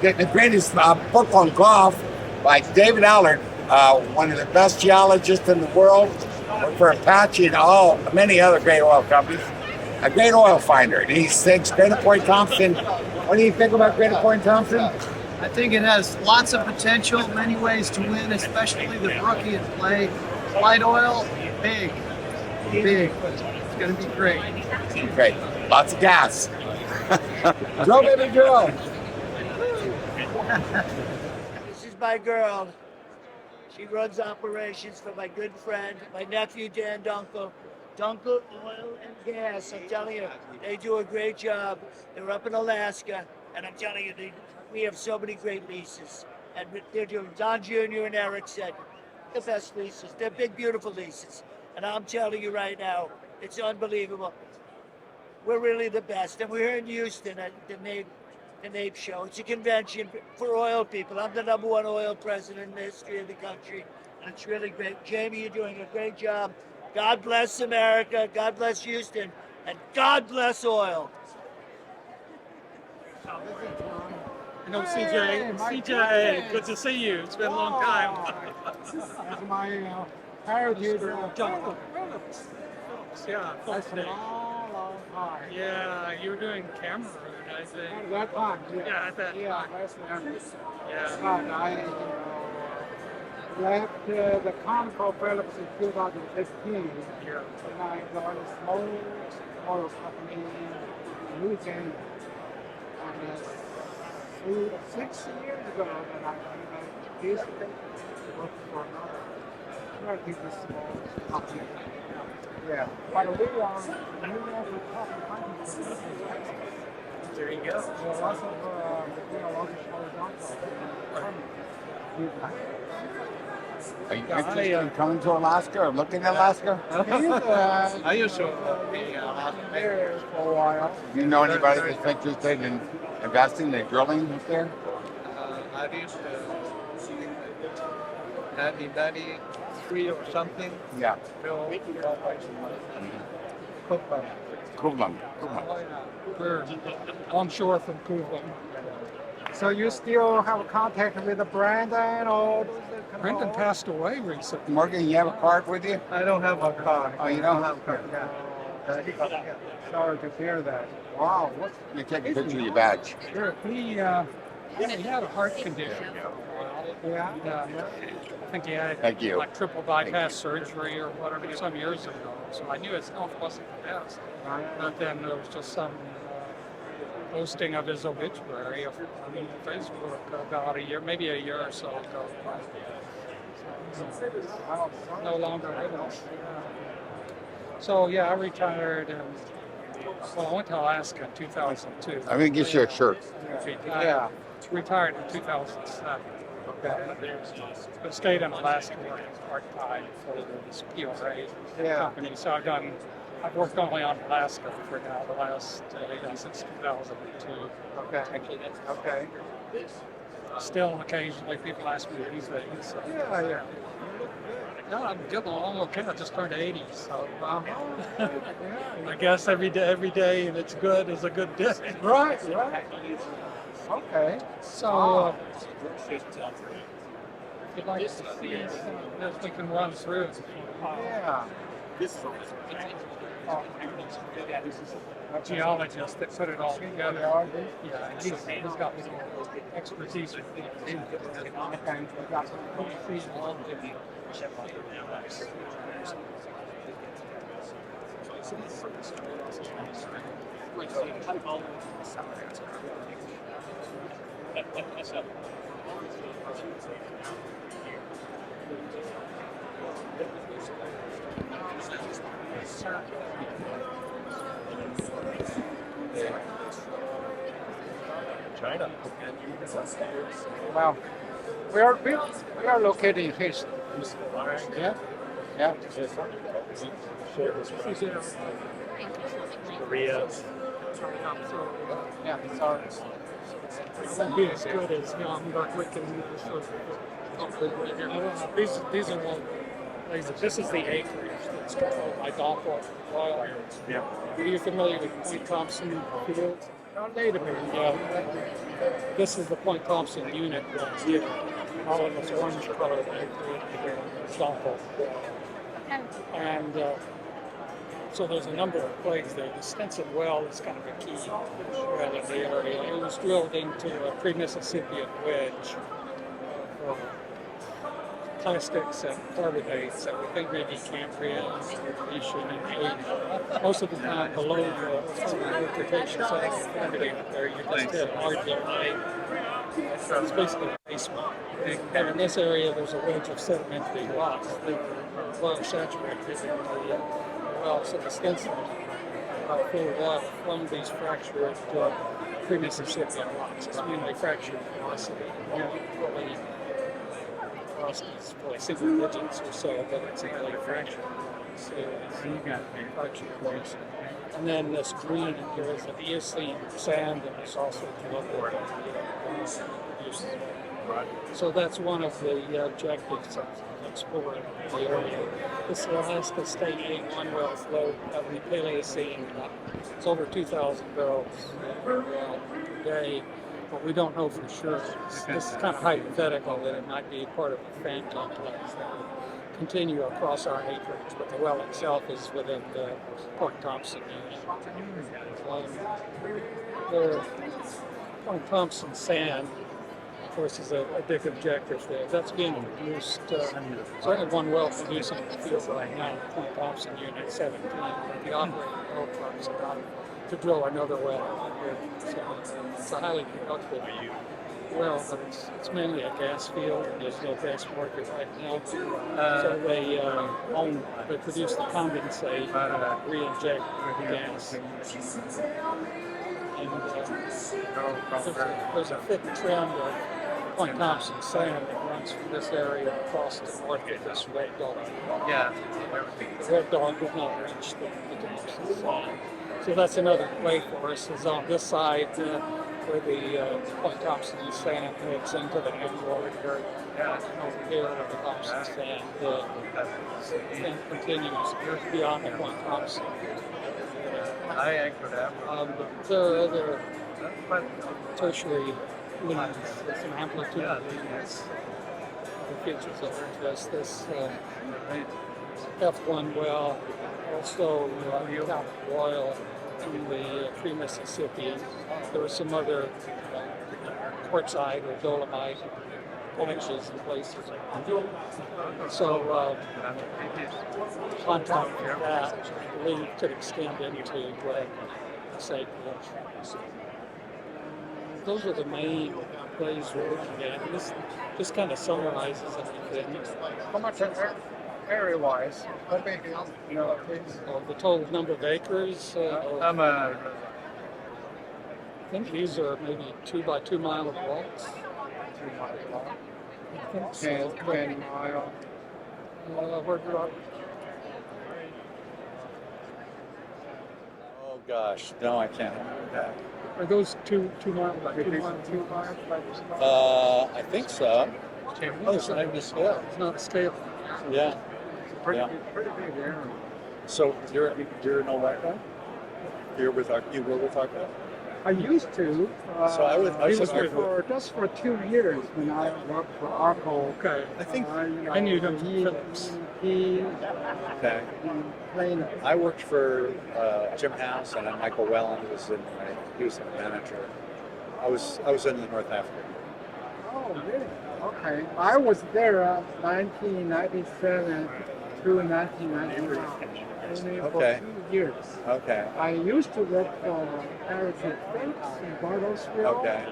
the greatest book on golf by David Allard, one of the best geologists in the world, worked for Apache and many other great oil companies. A great oil finder. And he thinks Greater Point Thompson. What do you think about Greater Point Thompson? I think it has lots of potential, many ways to win, especially the Brookie and play. Light oil, big. It's going to be great. Great. Lots of gas. Drill, baby, drill. This is my girl. She runs operations for my good friend, my nephew Dan Donkel Oil and Gas. I'm telling you, they do a great job. They're up in Alaska, and I'm telling you, we have so many great leases. And they're doing, Don Jr. and Eric said, the best leases. They're big, beautiful leases. And I'm telling you right now, it's unbelievable. We're really the best. And we're here in Houston at the NAPE show. It's a convention for oil people. I'm the #1 oil president in the history of the country. And it's really great. Jamie, you're doing a great job. God bless America. God bless Houston. And God bless oil. No, CJ, good to see you. It's been a long time. That's my heritage. Yeah, That's a long time. yeah, you were doing Cameroon, I think. At that time, Yeah, at that time. that's the Yeah. But I left the ConocoPhillips in 2015, Yeah. and I joined a small oil company in Louisiana. And 6 years ago, and I came back to Houston to work for another relatively small company. Yeah, but we are talking countries. There you go. Lots of lots of horizontal. Are you interested in coming to Alaska or looking at Alaska? I used to be there for a while. Do you know anybody that's interested in investing in drilling up there? I used to 1993 or something. Yeah. Cookman. Coolum. We're onshore from Cuba. So you still have contact with the Brandon or? Brendan passed away recently. Morgan, you have a card with you? I don't have a car. Oh, you don't have a car. Sorry to hear that. Wow. You take a picture of your badge. Sure. He had a heart condition. Yeah. I think he had Thank you. like triple bypass surgery or whatever some years ago. So I knew his health wasn't the best. But then there was just some posting of his obituary on Facebook about maybe a year or so ago. So, no longer with us. So yeah, I retired and I went to Alaska in 2002. I'm going to get you a shirt. Yeah. Retired in 2007. Okay. But stayed in Alaska working part-time for this PRA company. So I've worked only on Alaska for now the last, since 2002. Okay. Still occasionally people ask me these days. So. Yeah. No, I'm getting along okay. I just turned 80, so I guess every day and it's good is a good day. Right. Okay. So if you'd like to see if we can run through. Yeah. A geologist that put it all together. Yeah, he's got expertise with these. China. Well, we are located in Houston. Yeah. Korea. Yeah. Sorry. It won't be as good as young, but we can these are all places. This is the acreage that's controlled by Donkel Oil. Yeah. Are you familiar with Point Thompson Field? On database. Yeah, this is the Point Thompson unit right here. All of this orange color right here, Donkel. And so there's a number of plays there. The Stinson well is kind of a key well in the area. It was drilled into a pre-Mississippian wedge for plastics and carbonates that we think maybe Cambria, Venetian, and age. Most of the time below the rotation side of the cavity up there, you just hit marginal light. So it's basically a basement. And in this area, there's a wedge of sedimentary rocks that are well saturated in the well. So the Stinson filled up from these fractured pre-Mississippian rocks. It's mainly fractured porosity. Probably these probably single digits or so, but it's really fractured. So it's fractured points. And then this green here is an Eocene sand, and it's also local. So that's one of the objectives of exploring the area. This Alaska State A1 well flow of the Paleocene. It's over 2,000 barrels per day. But we don't know for sure. This is kind of hypothetical that it might be part of a fan complex that would continue across our acreage, but the well itself is within the Point Thompson unit. The Point Thompson sand, of course, is a big objective there. That's being produced, certainly one well producing in the field right now, the Point Thompson unit 17, but the operating well trucks about to drill another well. So it's a highly productive well, but it's mainly a gas field, and there's no gas market right now. So they produce the condensate, re-inject the gas. And there's a thick trend of Point Thompson sand that runs from this area across the north of this red dog. Yeah. The red dog did not reach the Thompson sand. So that's another play for us, is on this side where the Point Thompson sand heads into the Edward area. And over here where the Thompson sand continues beyond the Point Thompson. I anchored that. There are other tertiary leads, some amplitude leads, the features of interest. This F1 well, also Donkel Oil in the pre-Mississippian. There were some other quartzite or dolomite benches and places. So contact with that, I believe, could extend into the sagebrush. Those are the main plays we're looking at. And this kind of summarizes everything. How much area-wise? What big is please? The total number of acres. I'm I think these are maybe 2 by 2 mile blocks. 2 mile long. I think so. 10 mile. Where do I? Oh gosh, no, I can't remember that. Are those 2 mile by 2 mile? 2 miles by 2 miles. I think so. Oh, it's not even a scale. It's not a scale. Yeah. Pretty, Yeah. pretty big area. So you're in Alaska? You were with Arca? I used to. So I was just for 2 years when I worked for Arco. Okay. I think. I knew him from Phillips. Okay. I worked for Jim House, and then Michael Wellen he was the manager. I was in the North Africa. Oh, really? Okay. I was there 1997 through 1999. Only for Okay. 2 years. Okay. I used to work for Harrison Grundy in Bartlesville. Okay.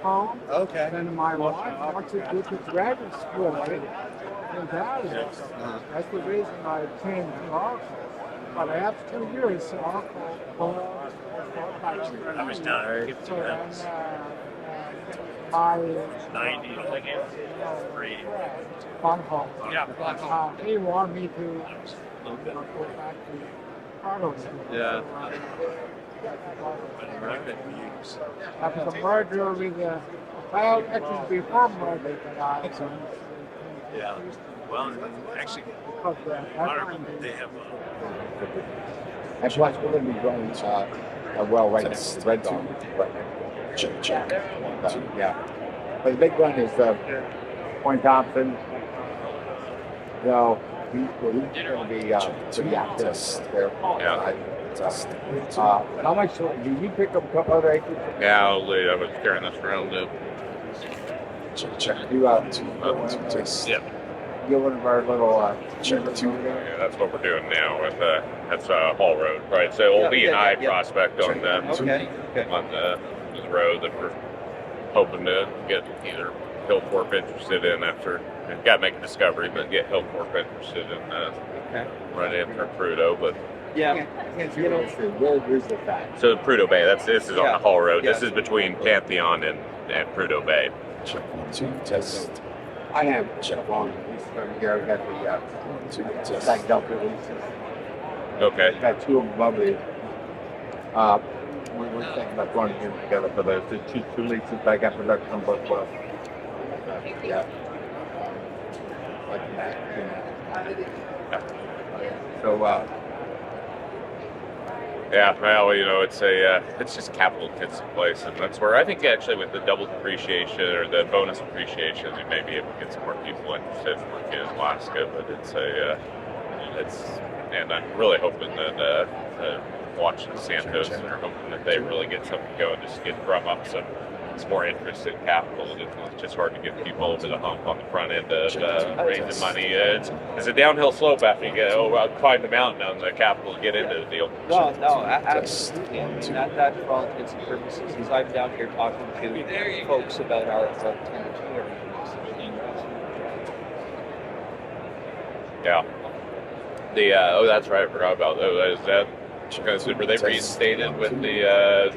Home. Okay. Then my wife wanted to go to graduate school in Dallas. That's the reason I came to Arco. But after 2 years, Arco called. I was down there. So then my 90, I think it was 3. Bonhoff, Yeah, Bonhoff. he wanted me to go back to Carlos. Yeah. After the merger with well, actually before merger, but Yeah. Well, actually, because they have That's what's going to be growing a well right next to the Red Dog. Right next to it. Yeah. But the big one is Point Thompson. You know, he's going to be pretty active there. Yeah. How much did you pick up a couple other acres? Yeah, I was carrying this around. You, get one of our little Yeah, that's what we're doing now with that's Hall Road, right? So old E&I prospect on the on the road that we're hoping to get either Hillcorp interested in after. We've got to make a discovery, but get Hillcorp interested in running after Prudhoe, but. Yeah, you know, where's the fact? So Prudhoe Bay, this is on the Hall Road. This is between Pantheon and Prudhoe Bay. I have long leases over here. I got the like Donkel leases. Okay. Got two of them lovely. We're thinking about going to get them together for the two leases. I got production on both wells. Yeah. Like that. You know. So. Yeah, well, you know, it's just capital intensive place, and that's where I think actually with the double depreciation or the bonus appreciation, we may be able to get some more people interested in working in Alaska. But and I'm really hoping that watching Santos and are hoping that they really get something going, just to drum up some more interest in capital. It's just hard to get people over the hump on the front end of raising money. It's a downhill slope after you climb the mountain on the capital to get into the deal. No, absolutely. And that for all intents and purposes, is I'm down here talking to folks about our Yeah. That's right. I forgot about that. Is that? Were they reinstated with the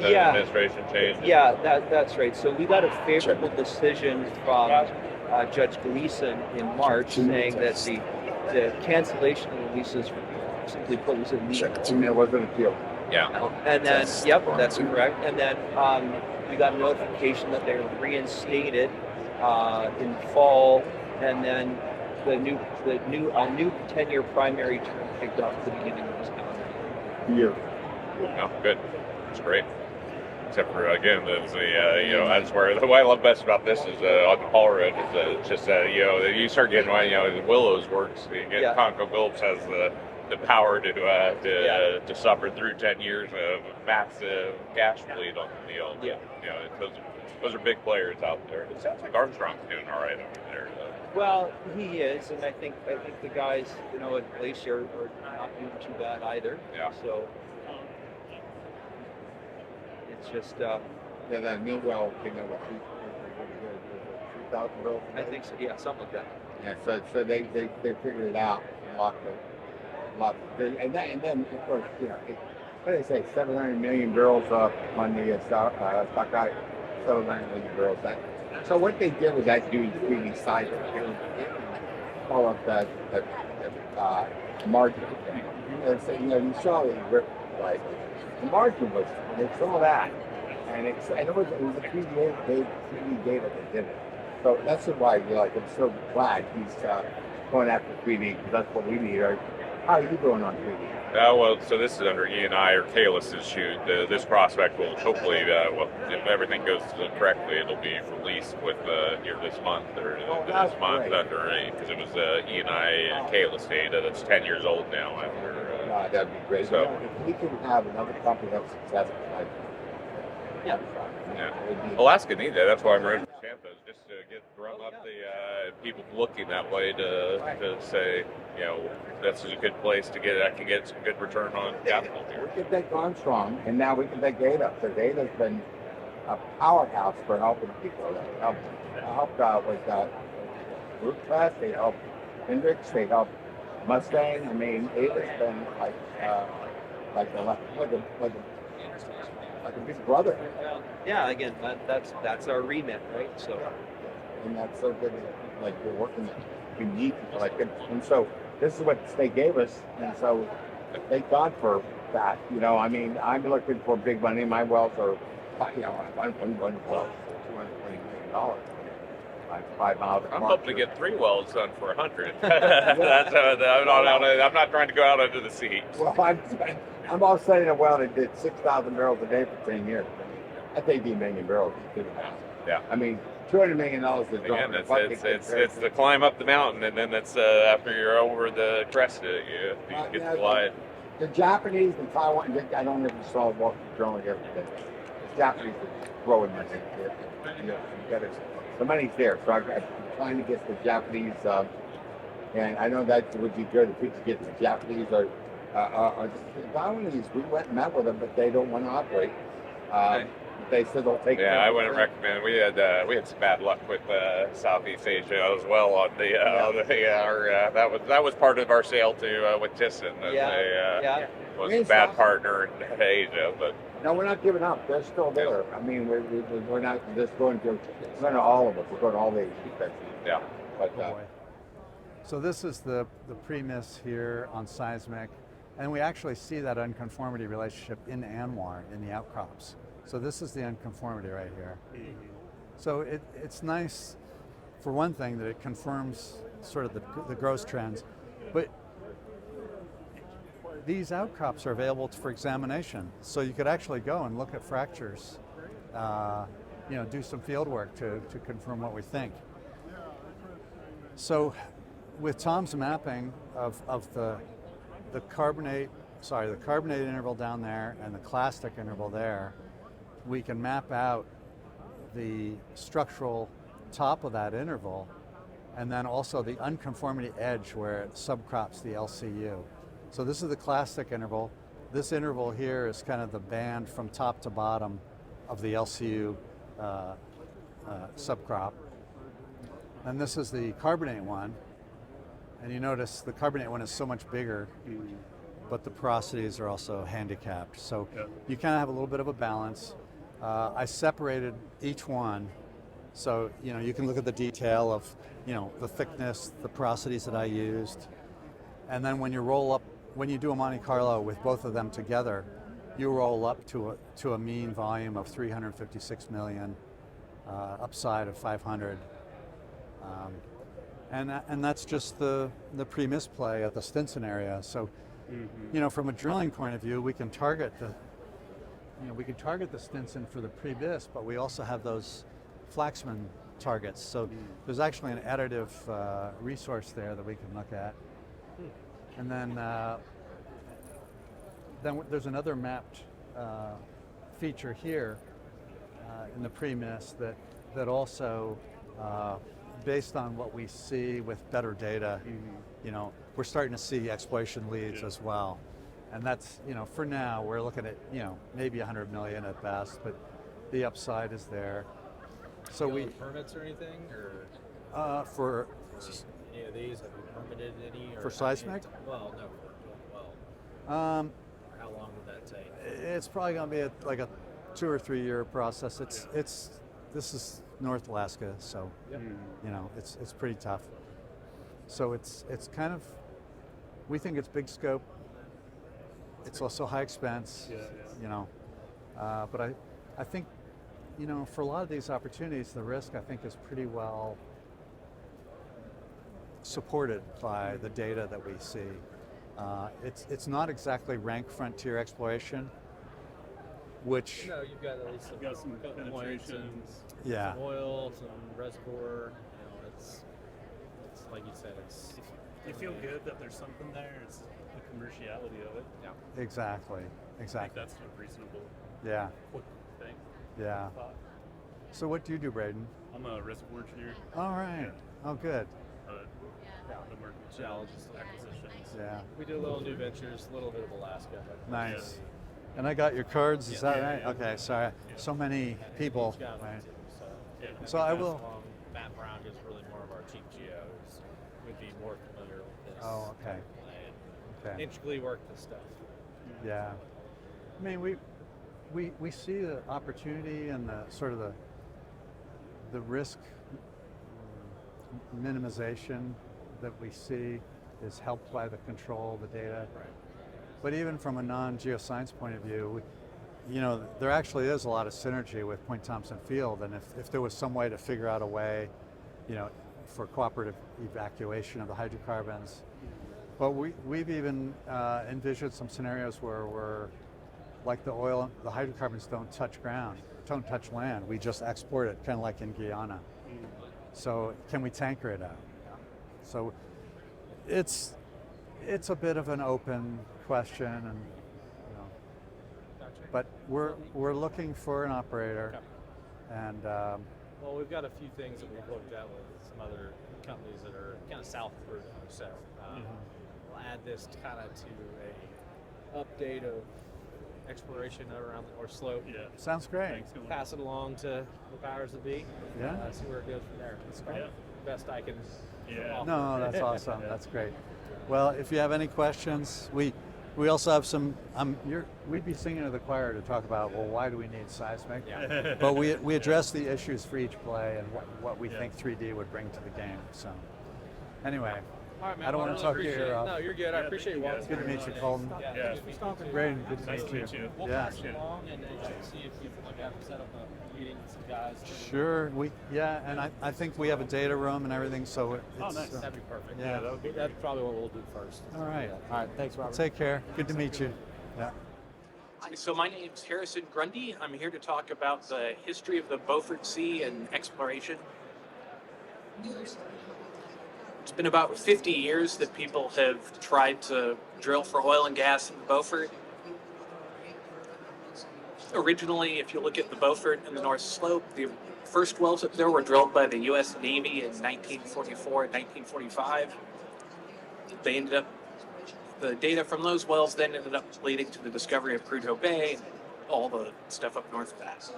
administration change? Yeah, that's right. So we got a favorable decision from Judge Gleason in March saying that the cancellation of the leases simply put was illegal. It wasn't a deal. Yeah. And then, that's correct. And then we got a notification that they were reinstated in fall, and then a new 10-year primary term kicked off at the beginning of this calendar. Yeah. Oh, good. That's great. Except for again, there's that's where what I love best about this is on the Hall Road is it's just you start getting the Willows works. You get Conco Gulps has the power to suffer through 10 years of massive cash bleed on the deal. Yeah. Those are big players out there. It sounds like Armstrong's doing all right over there. Well, he is, and I think the guys, at Glacier are not doing too bad either. Yeah. So it's just. That new well came out with 3,000 barrels. I think so. Yeah, something like that. Yeah. So they figured it out and locked it. And then of course what did they say? 700 million barrels of money at Sockeye. 700 million barrels. So what they did was that dude really sized it. They call up that margin thing. And so, you saw the the margin was, they saw that. And it was a 3D data that did it. So that's why I'm so glad he's going after 3D, because that's what we need. How are you doing on 3D? So this is under E&I or Kalis's shoot. This prospect will hopefully, if everything goes correctly, it'll be released with here this month or this month great. Under because it was E&I and Kalis data that's 10 years old now. After that'd be great. So if we can have another company have success, Alaska needs that. That's why I'm running for Santos, just to drum up the people looking that way to say, that's a good place to get. I can get some good return on capital here. We can take Armstrong, and now we can take Data. So Data's been a powerhouse for helping people. They helped with Root Class. They helped Hendrix. They helped Mustang. I mean, Data's been like a big brother. Yeah, again, that's our remit, right? So, and that's so good. Like we're working, we need people like it, and so this is what they gave us, and so thank God for that. I mean, I'm looking for big money. My wells are, one well, $220 million. 5 miles. I'm hoping to get 3 wells done for 100. I'm not trying to go out under the sea. Well, I'm all setting a well that did 6,000 barrels a day for 10 years. That's 18 million barrels. Yeah. I mean, $200 million is Again, dropping. it's the climb up the mountain, and then it's after you're over the crest, you get to glide. The Japanese and Taiwan, I don't know if you saw walking drone here today. The Japanese are growing money here. The money's there, so I'm trying to get the Japanese, and I know that would be good if we could get the Japanese or the Taiwanese. We went and met with them, but they don't want to operate. They said they'll take. Yeah, I wouldn't recommend. We had some bad luck with Southeast Asia as well on that was part of our sale to with Thyssen. Was a bad partner in Asia, but no, we're not giving up. They're still there. I mean, we're not just going to all of them. We're going to all the Asian. Yeah. But, so this is the premiss here on seismic, and we actually see that unconformity relationship in ANWR in the outcrops. So this is the unconformity right here. So it's nice, for one thing, that it confirms sort of the gross trends, but these outcrops are available for examination. So you could actually go and look at fractures, do some field work to confirm what we think. So with Tom's mapping of the carbonate interval down there and the clastic interval there, we can map out the structural top of that interval and then also the unconformity edge where it subcrops the LCU. So this is the clastic interval. This interval here is kind of the band from top to bottom of the LCU subcrop. And this is the carbonate one. And you notice the carbonate one is so much bigger, but the porosities are also handicapped. So you kind of have a little bit of a balance. I separated each one, so you can look at the detail of the thickness, the porosities that I used, and then when you do a Monte Carlo with both of them together, you roll up to a mean volume of 356 million, upside of 500, and that's just the pre-miss play at the Stinson area. So, from a drilling point of view, we can target the Stinson for the pre-bis, but we also have those Flaxman targets. So there's actually an additive resource there that we can look at. And then there's another mapped feature here in the pre-miss that also, based on what we see with better data, we're starting to see exploration leads as well. And that's, for now, we're looking at, maybe 100 million at best, but the upside is there. So we permits or anything, or for any of these, have you permitted any? Or for seismic? Well, no, for how long would that take? It's probably going to be like a 2 or 3 year process. This is North Alaska, so it's pretty tough. So it's kind of, we think it's big scope. It's also high expense, but I think, for a lot of these opportunities, the risk, I think, is pretty well supported by the data that we see. It's not exactly rank frontier exploration, which... No, you've got at least some penetrations, some oil, some reservoir, it's like you said, You feel good that there's something there. It's the commerciality of it. Yeah. Exactly. I think that's a reasonable quick thing. Yeah. So what do you do, Braden? I'm a reservoir engineer. All right. Oh, good. I'm working with geologists, acquisitions. Yeah. We do a little new ventures, a little bit of Alaska. Nice. And I got your cards, is that right? Okay, sorry. So many people. Right. So I will... Matt Brown is really more of our chief geos. Would be more familiar with this. Oh, okay. And intricately work this stuff. Yeah. I mean, we see the opportunity and the sort of the risk minimization that we see is helped by the control of the data. Right. But even from a non-geoscience point of view, there actually is a lot of synergy with Point Thompson Field, and if there was some way to figure out a way, for cooperative evacuation of the hydrocarbons, Well, we've even envisioned some scenarios where we're like the hydrocarbons don't touch ground, don't touch land. We just export it, kind of like in Guyana. So can we tanker it out? So it's a bit of an open question, and but we're looking for an operator, and well, we've got a few things that we've looked at with some other companies that are kind of south of Bruno. So we'll add this kind of to a update of exploration around the North Slope. Yeah. Sounds great. Pass it along to the powers that be. Yeah. See where it goes from there. That's the best I can. Yeah. No, that's awesome. That's great. Well, if you have any questions, we also have some. We'd be singing to the choir to talk about, well, why do we need seismic? Yeah. But we address the issues for each play and what we think 3D would bring to the game. So anyway, All right, man. I don't want to talk your ear off. No, you're good. I appreciate you walking. It's good to meet you, Colton. Yeah. Great, good to Nice to meet meet you. you. We'll Yeah. pass it along and see if you can have set up a meeting with some guys. Sure, and I think we have a data room and everything, so it's, nice. That'd be perfect. Yeah. That's probably what we'll do first. all right. All right. Thanks, Robert. Take care. Good to meet you. Yeah. So my name's Harrison Grundy. I'm here to talk about the history of the Beaufort Sea and exploration. It's been about 50 years that people have tried to drill for oil and gas in the Beaufort. Originally, if you look at the Beaufort and the North Slope, the first wells up there were drilled by the U.S. Navy in 1944 and 1945. The data from those wells then ended up leading to the discovery of Prudhoe Bay and all the stuff up north of that.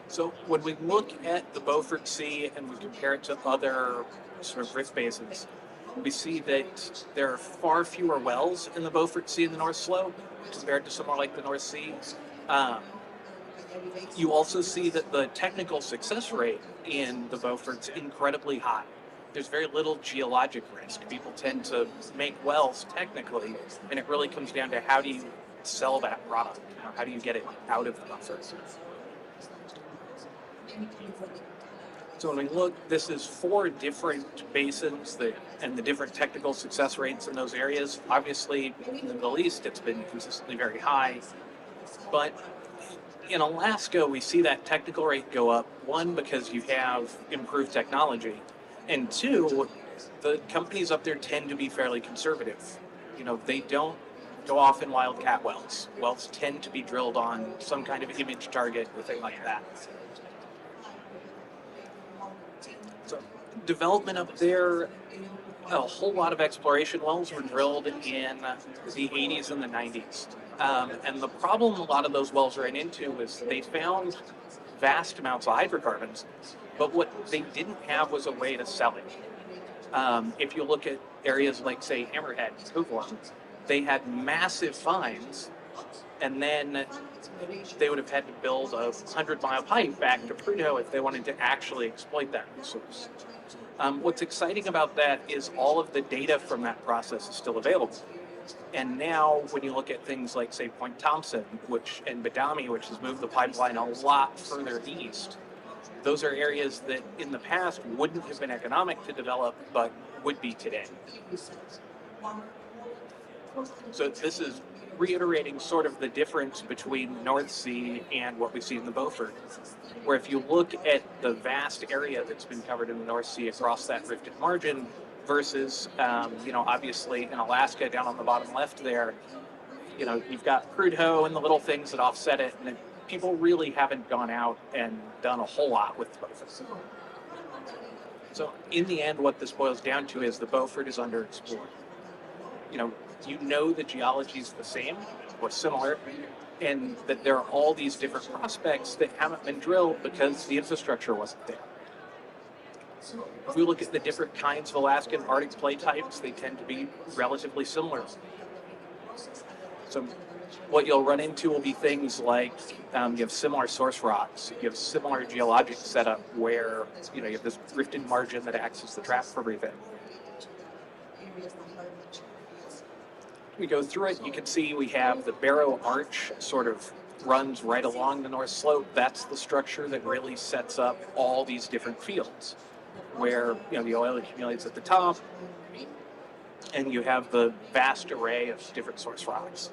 So when we look at the Beaufort Sea and we compare it to other sort of rift basins, we see that there are far fewer wells in the Beaufort Sea and the North Slope compared to somewhere like the North Sea. You also see that the technical success rate in the Beaufort's incredibly high. There's very little geologic risk. People tend to make wells technically, and it really comes down to how do you sell that product? How do you get it out of the Beaufort? So when we look, this is 4 different basins and the different technical success rates in those areas. Obviously, in the Middle East, it's been consistently very high. But in Alaska, we see that technical rate go up, 1, because you have improved technology, and 2, the companies up there tend to be fairly conservative. They don't go off in wildcat wells. Wells tend to be drilled on some kind of image target or thing like that. So development up there, a whole lot of exploration wells were drilled in the 80s and the 90s. And the problem a lot of those wells ran into was they found vast amounts of hydrocarbons, but what they didn't have was a way to sell it. If you look at areas like, say, Hammerhead, Coquitlam, they had massive finds, and then they would have had to build a 100-mile pipe back to Prudhoe if they wanted to actually exploit that resource. What's exciting about that is all of the data from that process is still available. And now, when you look at things like, say, Point Thompson, and Badami, which has moved the pipeline a lot further east, those are areas that in the past wouldn't have been economic to develop, but would be today. So this is reiterating sort of the difference between North Sea and what we see in the Beaufort, where if you look at the vast area that's been covered in the North Sea across that rifted margin versus, obviously in Alaska down on the bottom left there, you've got Prudhoe and the little things that offset it, and people really haven't gone out and done a whole lot with the Beaufort. So in the end, what this boils down to is the Beaufort is underexplored. The geology is the same or similar, and that there are all these different prospects that haven't been drilled because the infrastructure wasn't there. If we look at the different kinds of Alaskan Arctic play types, they tend to be relatively similar. So what you'll run into will be things like you have similar source rocks, you have similar geologic setup where you have this rifted margin that acts as the trap for everything. We go through it, you can see we have the Barrow Arch sort of runs right along the North Slope. That's the structure that really sets up all these different fields where the oil accumulates at the top, and you have the vast array of different source rocks.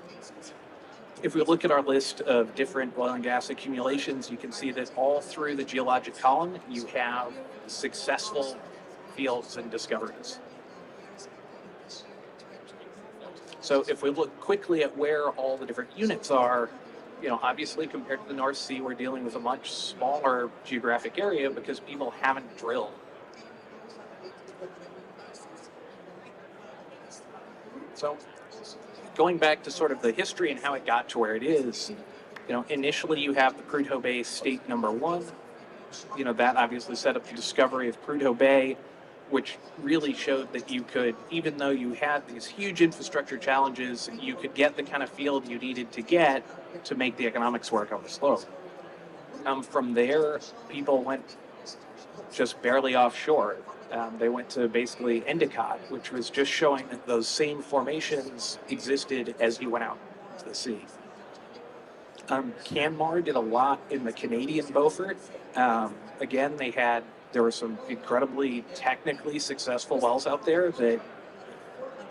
If we look at our list of different oil and gas accumulations, you can see that all through the geologic column, you have successful fields and discoveries. So if we look quickly at where all the different units are, obviously compared to the North Sea, we're dealing with a much smaller geographic area because people haven't drilled. So going back to sort of the history and how it got to where it is, initially you have the Prudhoe Bay State Number 1. That obviously set up the discovery of Prudhoe Bay, which really showed that you could, even though you had these huge infrastructure challenges, you could get the kind of field you needed to get to make the economics work on the slope. From there, people went just barely offshore. They went to basically Endicott, which was just showing that those same formations existed as you went out to the sea. Canmar did a lot in the Canadian Beaufort. Again, there were some incredibly technically successful wells out there that,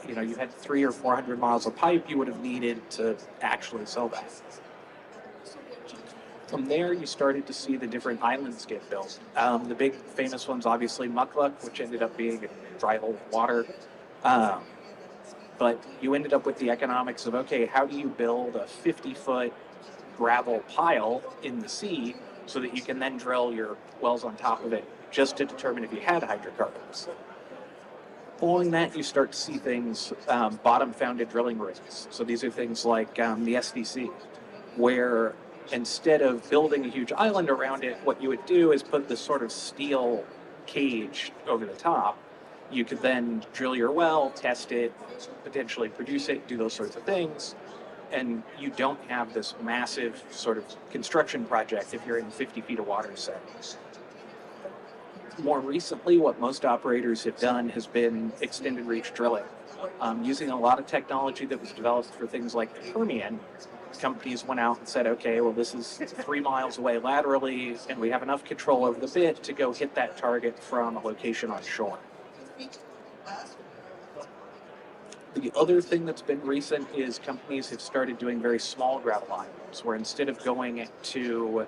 you had 300 or 400 miles of pipe you would have needed to actually sell that. From there, you started to see the different islands get built. The big famous ones, obviously, Muckluck, which ended up being dry hole water. But you ended up with the economics of, okay, how do you build a 50-foot gravel pile in the sea so that you can then drill your wells on top of it just to determine if you had hydrocarbons? Following that, you start to see things, bottom-founded drilling rigs. So these are things like the SDC, where instead of building a huge island around it, what you would do is put this sort of steel cage over the top. You could then drill your well, test it, potentially produce it, do those sorts of things. And you don't have this massive sort of construction project if you're in 50 feet of water, say. More recently, what most operators have done has been extended reach drilling. Using a lot of technology that was developed for things like the Permian, companies went out and said, okay, well, this is 3 miles away laterally, and we have enough control over the bit to go hit that target from a location on shore. The other thing that's been recent is companies have started doing very small gravel islands, where instead of going to,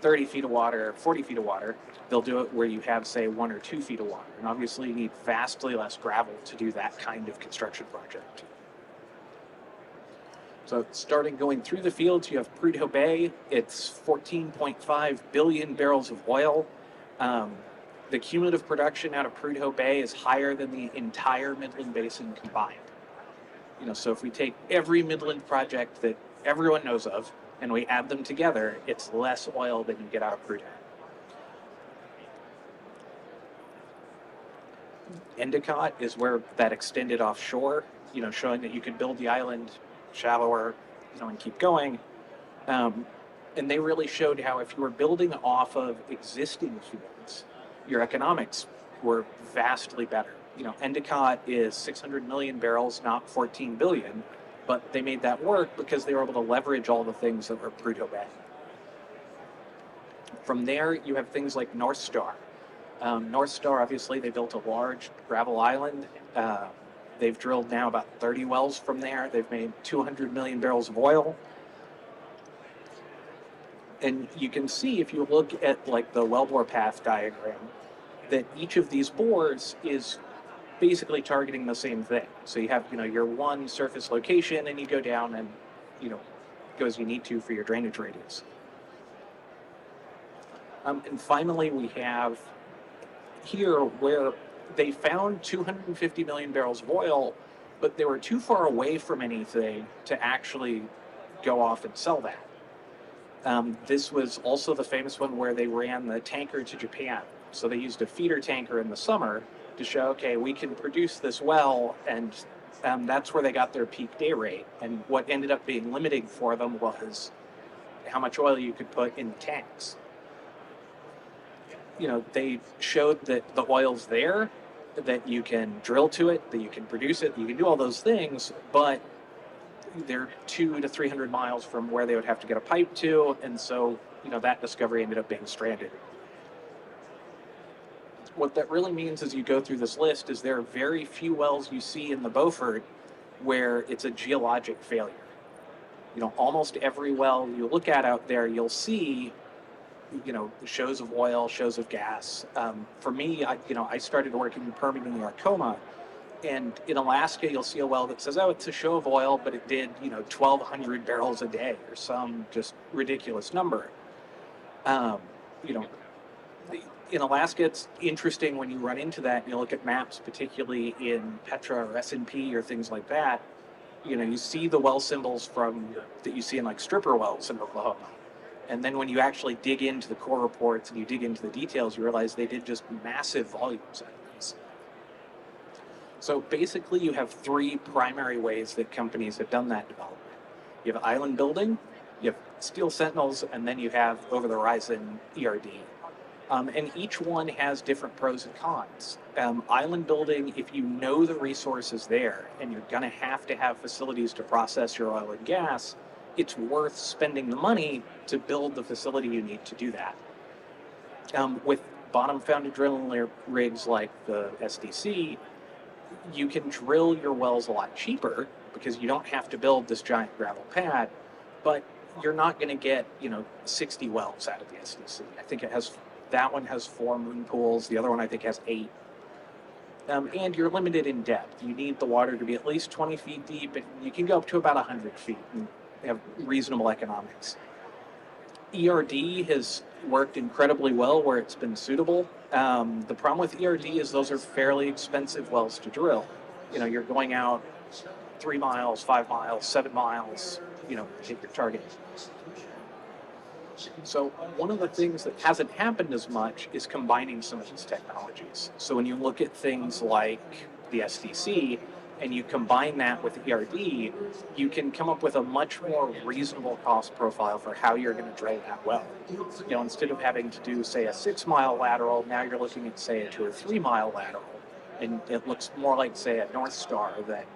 30 feet of water, 40 feet of water, they'll do it where you have, say, 1 or 2 feet of water. And obviously you need vastly less gravel to do that kind of construction project. So starting going through the fields, you have Prudhoe Bay. It's 14.5 billion barrels of oil. The cumulative production out of Prudhoe Bay is higher than the entire Midland Basin combined. So if we take every Midland project that everyone knows of and we add them together, it's less oil than you get out of Prudhoe. Endicott is where that extended offshore, showing that you could build the island shallower, and keep going. And they really showed how if you were building off of existing fields, your economics were vastly better. Endicott is 600 million barrels, not 14 billion, but they made that work because they were able to leverage all the things that were Prudhoe Bay. From there, you have things like North Star. North Star, obviously, they built a large gravel island. They've drilled now about 30 wells from there. They've made 200 million barrels of oil. And you can see, if you look at like the wellbore path diagram, that each of these bores is basically targeting the same thing. So you have, your one surface location, and you go down and, go as you need to for your drainage radius. And finally, we have here where they found 250 million barrels of oil, but they were too far away from anything to actually go off and sell that. This was also the famous one where they ran the tanker to Japan. So they used a feeder tanker in the summer to show, okay, we can produce this well, and that's where they got their peak day rate. And what ended up being limiting for them was how much oil you could put in the tanks. They showed that the oil's there, that you can drill to it, that you can produce it, you can do all those things, but they're 200 to 300 miles from where they would have to get a pipe to, and so, that discovery ended up being stranded. what that really means as you go through this list is there are very few wells you see in the Beaufort where it's a geologic failure. Almost every well you look at out there, you'll see, shows of oil, shows of gas. For me, I started working in Permian and Arkoma, and in Alaska, you'll see a well that says, oh, it's a show of oil, but it did, 1,200 barrels a day or some just ridiculous number. You know, in Alaska, it's interesting when you run into that and you look at maps, particularly in Petra or S&P or things like that. You see the well symbols that you see in like stripper wells in Oklahoma. And then when you actually dig into the core reports and you dig into the details, you realize they did just massive volumes of these. So basically you have three primary ways that companies have done that development. You have island building, you have steel sentinels, and then you have over the horizon ERD. And each one has different pros and cons. Island building, if you know the resource is there and you're going to have facilities to process your oil and gas, it's worth spending the money to build the facility you need to do that. With bottom-founded drilling rigs like the SDC, you can drill your wells a lot cheaper because you don't have to build this giant gravel pad, but you're not going to get 60 wells out of the SDC. I think that one has 4 moon pools. The other one I think has 8. And you're limited in depth. You need the water to be at least 20 feet deep, and you can go up to about 100 feet and have reasonable economics. ERD has worked incredibly well where it's been suitable. The problem with ERD is those are fairly expensive wells to drill. You're going out 3 miles, 5 miles, 7 miles, to hit your target. So one of the things that hasn't happened as much is combining some of these technologies. So when you look at things like the SDC and you combine that with ERD, you can come up with a much more reasonable cost profile for how you're going to drill that well. Instead of having to do, say, a 6-mile lateral, now you're looking at, say, a 2 or 3 mile lateral. And it looks more like, say, a North Star that,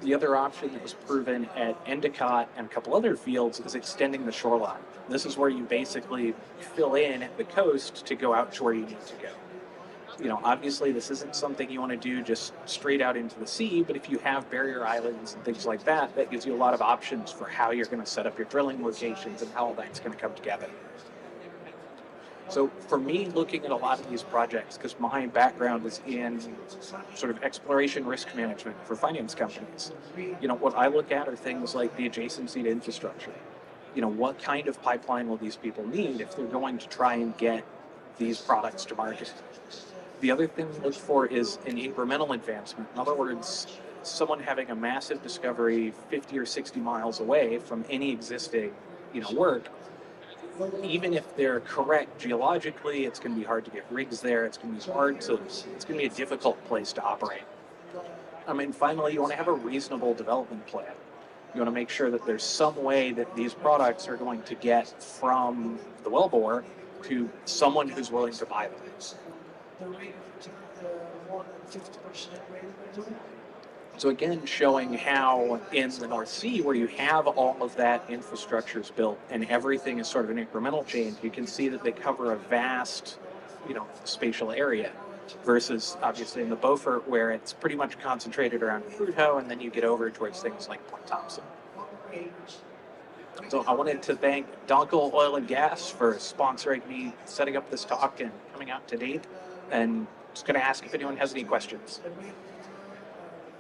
The other option that was proven at Endicott and a couple other fields is extending the shoreline. This is where you basically fill in at the coast to go out to where you need to go. Obviously this isn't something you want to do just straight out into the sea, but if you have barrier islands and things like that, that gives you a lot of options for how you're going to set up your drilling locations and how all that's going to come together. So for me, looking at a lot of these projects, because my background is in sort of exploration risk management for finance companies, what I look at are things like the adjacency to infrastructure. What kind of pipeline will these people need if they're going to try and get these products to market? The other thing we look for is an incremental advancement. In other words, someone having a massive discovery 50 or 60 miles away from any existing, work. Even if they're correct geologically, it's going to be hard to get rigs there. It's going to be a difficult place to operate. Finally, you want to have a reasonable development plan. You want to make sure that there's some way that these products are going to get from the wellbore to someone who's willing to buy them. So again, showing how in the North Sea, where you have all of that infrastructure built and everything is sort of an incremental change, you can see that they cover a vast, spatial area, versus obviously in the Beaufort, where it's pretty much concentrated around Prudhoe, and then you get over towards things like Point Thompson. So I wanted to thank Donkel Oil and Gas for sponsoring me, setting up this talk and coming out to date, and just going to ask if anyone has any questions.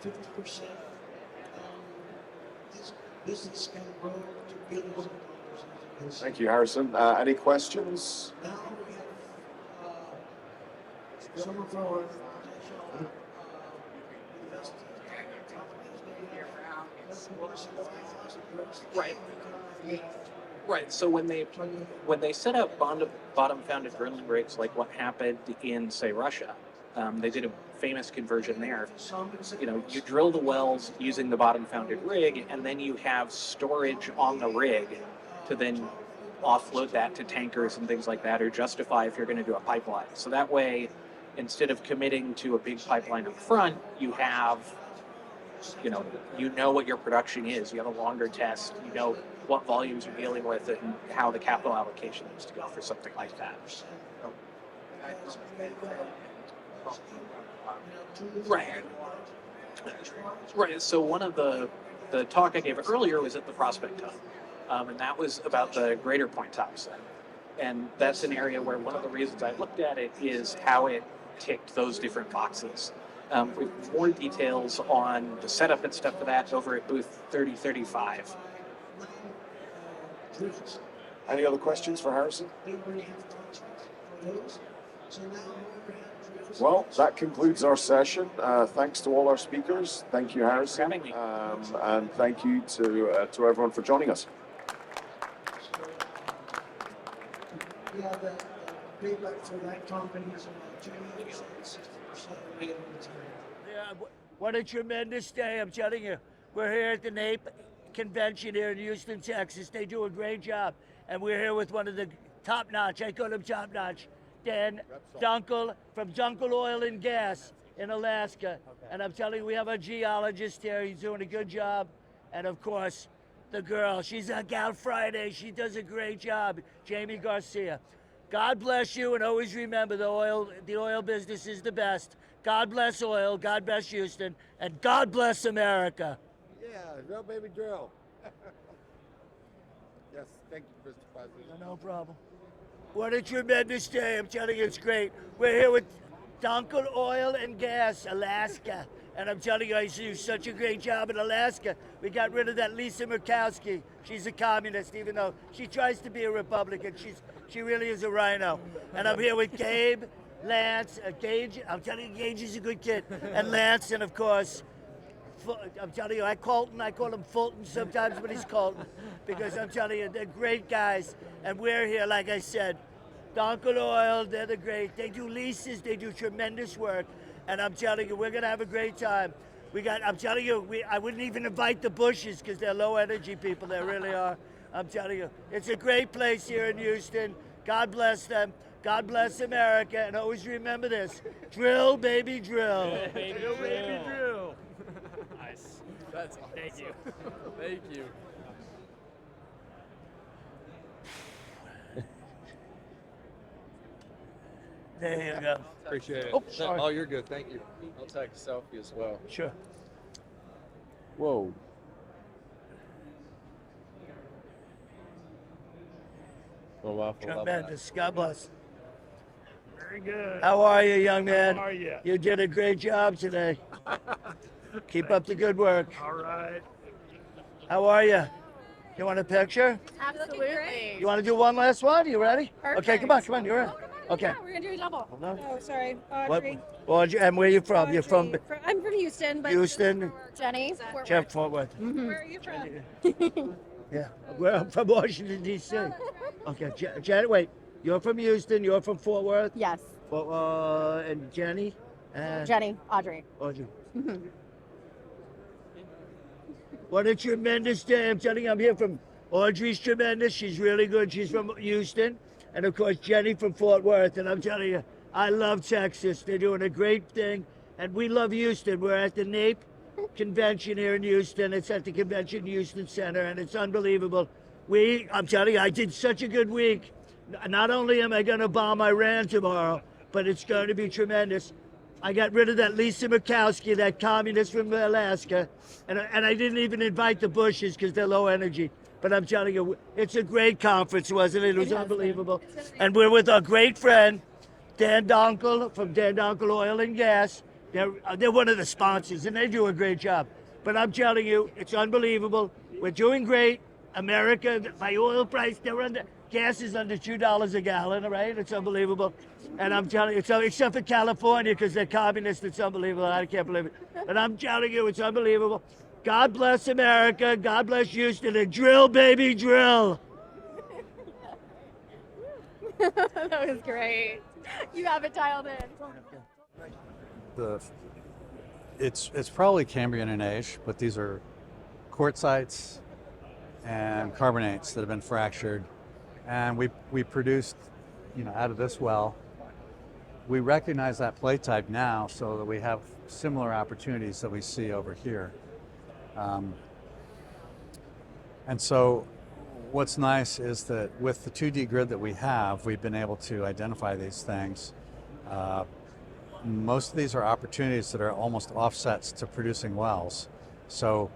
50% business can grow to billions. Thank you, Harrison. Any questions? Right. So when they set up bottom-founded drilling rigs, like what happened in, say, Russia, they did a famous conversion there. You drill the wells using the bottom-founded rig, and then you have storage on the rig to then offload that to tankers and things like that, or justify if you're going to do a pipeline. So that way, instead of committing to a big pipeline up front, you have you know what your production is. You have a longer test. You know what volumes you're dealing with and how the capital allocation needs to go for something like that. Right. Right. So one of the talk I gave earlier was at the Prospect Hub, and that was about the Greater Point topside. And that's an area where one of the reasons I looked at it is how it ticked those different boxes. We have more details on the setup and stuff for that over at booth 3035. Any other questions for Harrison? Well, that concludes our session. Thanks to all our speakers. Thank you, Harrison. And thank you to everyone for joining us. Yeah, the payback for that company is Yeah, what a tremendous day, I'm telling you. We're here at the NAPE convention here in Houston, Texas. They do a great job. And we're here with one of the top-notch, I call him top-notch, Dan Donkel from Donkel Oil and Gas in Alaska. Okay. And I'm telling you, we have a geologist here. He's doing a good job. And of course, the girl, she's a Gal Friday. She does a great job, Jamie Garcia. God bless you, and always remember the oil business is the best. God bless oil, God bless Houston, and God bless America. Yeah, drill, baby, drill. Yes, thank you, Mr. President. No problem. What a tremendous day. I'm telling you, it's great. We're here with Donkel Oil and Gas, Alaska. And I'm telling you, I do such a great job in Alaska. We got rid of that Lisa Murkowski. She's a communist, even though she tries to be a Republican. She really is a rhino. And I'm here with Gabe, Lance, Gage. I'm telling you, Gage is a good kid. And Lance, and of course, I'm telling you, I call him Fulton sometimes, but he's Colton. Because I'm telling you, they're great guys. And we're here, like I said, Donkel Oil, they're the great. They do leases, they do tremendous work. And I'm telling you, we're gonna have a great time. I'm telling you, I wouldn't even invite the Bushes because they're low energy people, they really are. I'm telling you, it's a great place here in Houston. God bless them. God bless America. And always remember this, drill, baby, drill. Drill, baby, drill. Baby, drill. Nice. That's awesome. Thank you. Thank you. There you go. Appreciate it. Oh, sorry. Oh, you're good. Thank you. I'll take a selfie as well. Sure. Whoa. Tremendous. God bless. Very good. How are you, young man? How are you? You did a great job today. Keep up the good work. All right. How are you? You want a picture? Absolutely. You want to do one last one? You ready? Perfect. Okay, come on, you're in. Okay. Yeah, we're gonna do a double. Hold on. Oh, sorry, What? Audrey. Audrey, and where are you from? You're from I'm from Houston, but Houston? Jenny. Jeff Fort Worth. Where are you from? Yeah, well, I'm from Washington, D.C. Okay, Janet, wait. You're from Houston, you're from Fort Worth? Yes. And Jenny? Jenny, Audrey. Audrey. What a tremendous day. I'm telling you, I'm here from Audrey's tremendous. She's really good. She's from Houston. And of course, Jenny from Fort Worth. And I'm telling you, I love Texas. They're doing a great thing. And we love Houston. We're at the NAPE convention here in Houston. It's at the Convention Houston Center, and it's unbelievable. I'm telling you, I did such a good week. Not only am I going to bomb Iran tomorrow, but it's going to be tremendous. I got rid of that Lisa Murkowski, that communist from Alaska, and I didn't even invite the Bushes because they're low energy. But I'm telling you, it's a great conference, wasn't it? It was unbelievable. And we're with our great friend, Dan Donkel from Dan Donkel Oil and Gas. They're one of the sponsors, and they do a great job. But I'm telling you, it's unbelievable. We're doing great. America, my oil price, gas is under $2 a gallon, right? It's unbelievable. And I'm telling you, except for California, because they're communists, it's unbelievable. I can't believe it. But I'm telling you, it's unbelievable. God bless America. God bless Houston. And drill, baby, drill. That was great. You have it dialed in. It's probably Cambrian in age, but these are quartzites and carbonates that have been fractured, and we produced, out of this well. We recognize that plate type now, so that we have similar opportunities that we see over here. And so what's nice is that with the 2D grid that we have, we've been able to identify these things. Most of these are opportunities that are almost offsets to producing wells. So,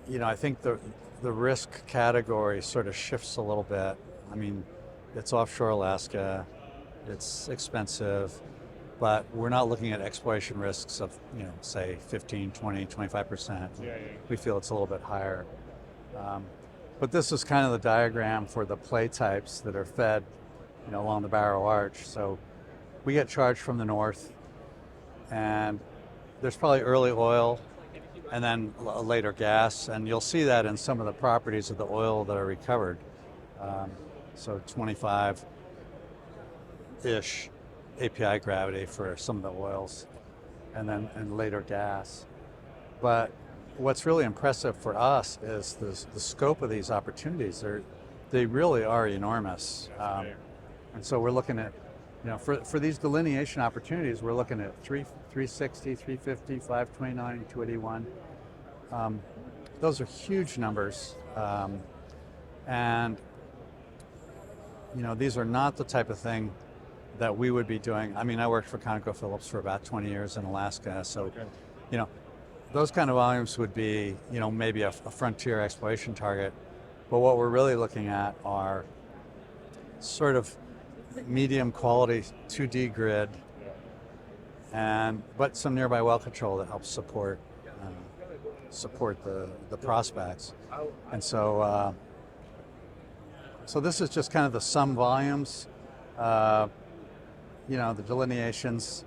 I think the risk category sort of shifts a little bit. I mean, it's offshore Alaska, it's expensive, but we're not looking at exploration risks of, say 15, 20, 25%. We feel it's a little bit higher. But this is kind of the diagram for the play types that are fed, along the Barrow Arch. So we get charged from the north, and there's probably early oil and then later gas, and you'll see that in some of the properties of the oil that are recovered. So 25-ish API gravity for some of the oils, and later gas. But what's really impressive for us is the scope of these opportunities. They really are enormous. And so we're looking at, for these delineation opportunities, we're looking at 360, 350, 529, 281. Those are huge numbers. And these are not the type of thing that we would be doing. I mean, I worked for ConocoPhillips for about 20 years in Alaska, so those kind of volumes would be maybe a frontier exploration target. But what we're really looking at are sort of medium quality 2D grid, but some nearby well control that helps support the prospects. And so so this is just kind of the sum volumes, the delineations,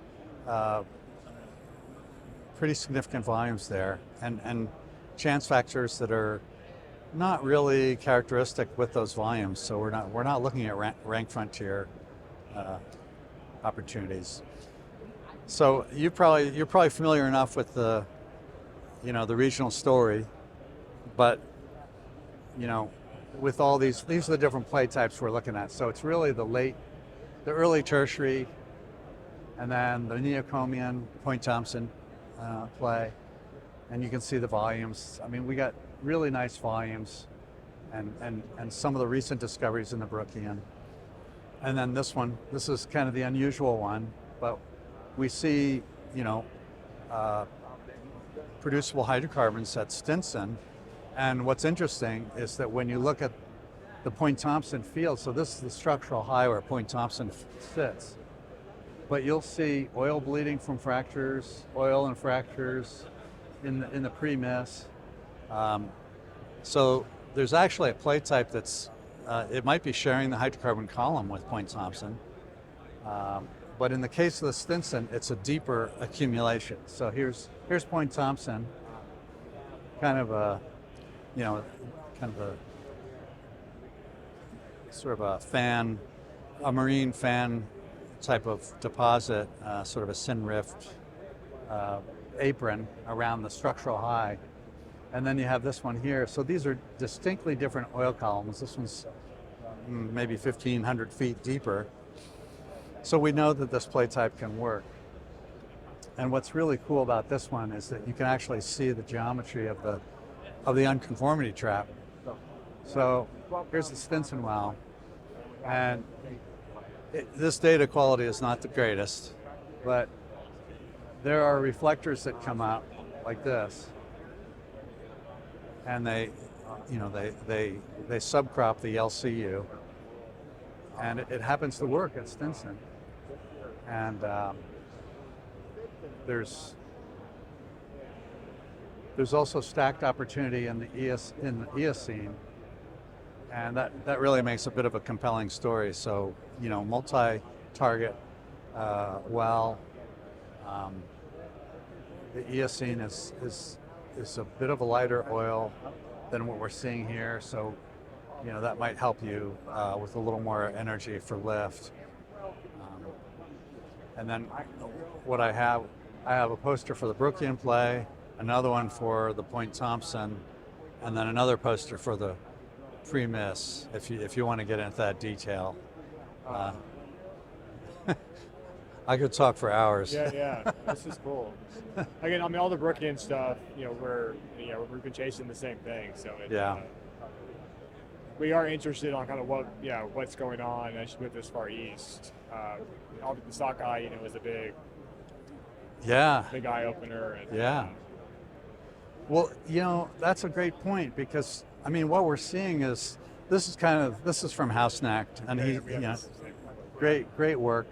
pretty significant volumes there, and chance factors that are not really characteristic with those volumes. So we're not looking at rank frontier opportunities. So you're probably familiar enough with the regional story, but with all these are the different play types we're looking at. So it's really the early tertiary, and then the Neocomian Point Thompson play, and you can see the volumes. I mean, we got really nice volumes, and some of the recent discoveries in the Brookian. And then this is kind of the unusual one, but we see, producible hydrocarbons at Stinson. And what's interesting is that when you look at the Point Thompson field, so this is the structural high where Point Thompson sits, but you'll see oil bleeding from fractures, oil and fractures in the pre-miss. So there's actually a play type that's, it might be sharing the hydrocarbon column with Point Thompson. But in the case of the Stinson, it's a deeper accumulation. So here's Point Thompson, kind of a sort of a marine fan type of deposit, sort of a syn rift apron around the structural high. And then you have this one here. So these are distinctly different oil columns. This one's maybe 1,500 feet deeper. So we know that this play type can work. And what's really cool about this one is that you can actually see the geometry of the unconformity trap. So here's the Stinson well, and this data quality is not the greatest, but there are reflectors that come out like this, and they subcrop the LCU, and it happens to work at Stinson. And there's also stacked opportunity in the Eocene, and that really makes a bit of a compelling story. So multi-target well. The Eocene is a bit of a lighter oil than what we're seeing here, so that might help you with a little more energy for lift. And then what I have a poster for the Brookian play, another one for the Point Thompson, and then another poster for the pre-miss, if you want to get into that detail. I could talk for hours. Yeah. This is cool. Again, I mean, all the Brooklyn stuff, we've been chasing the same thing. So we are interested on kind of what's going on as you move this far east. The sockeye, is a big eye opener. And, Well, that's a great point because I mean, what we're seeing is this is from Hausnacht, and great work,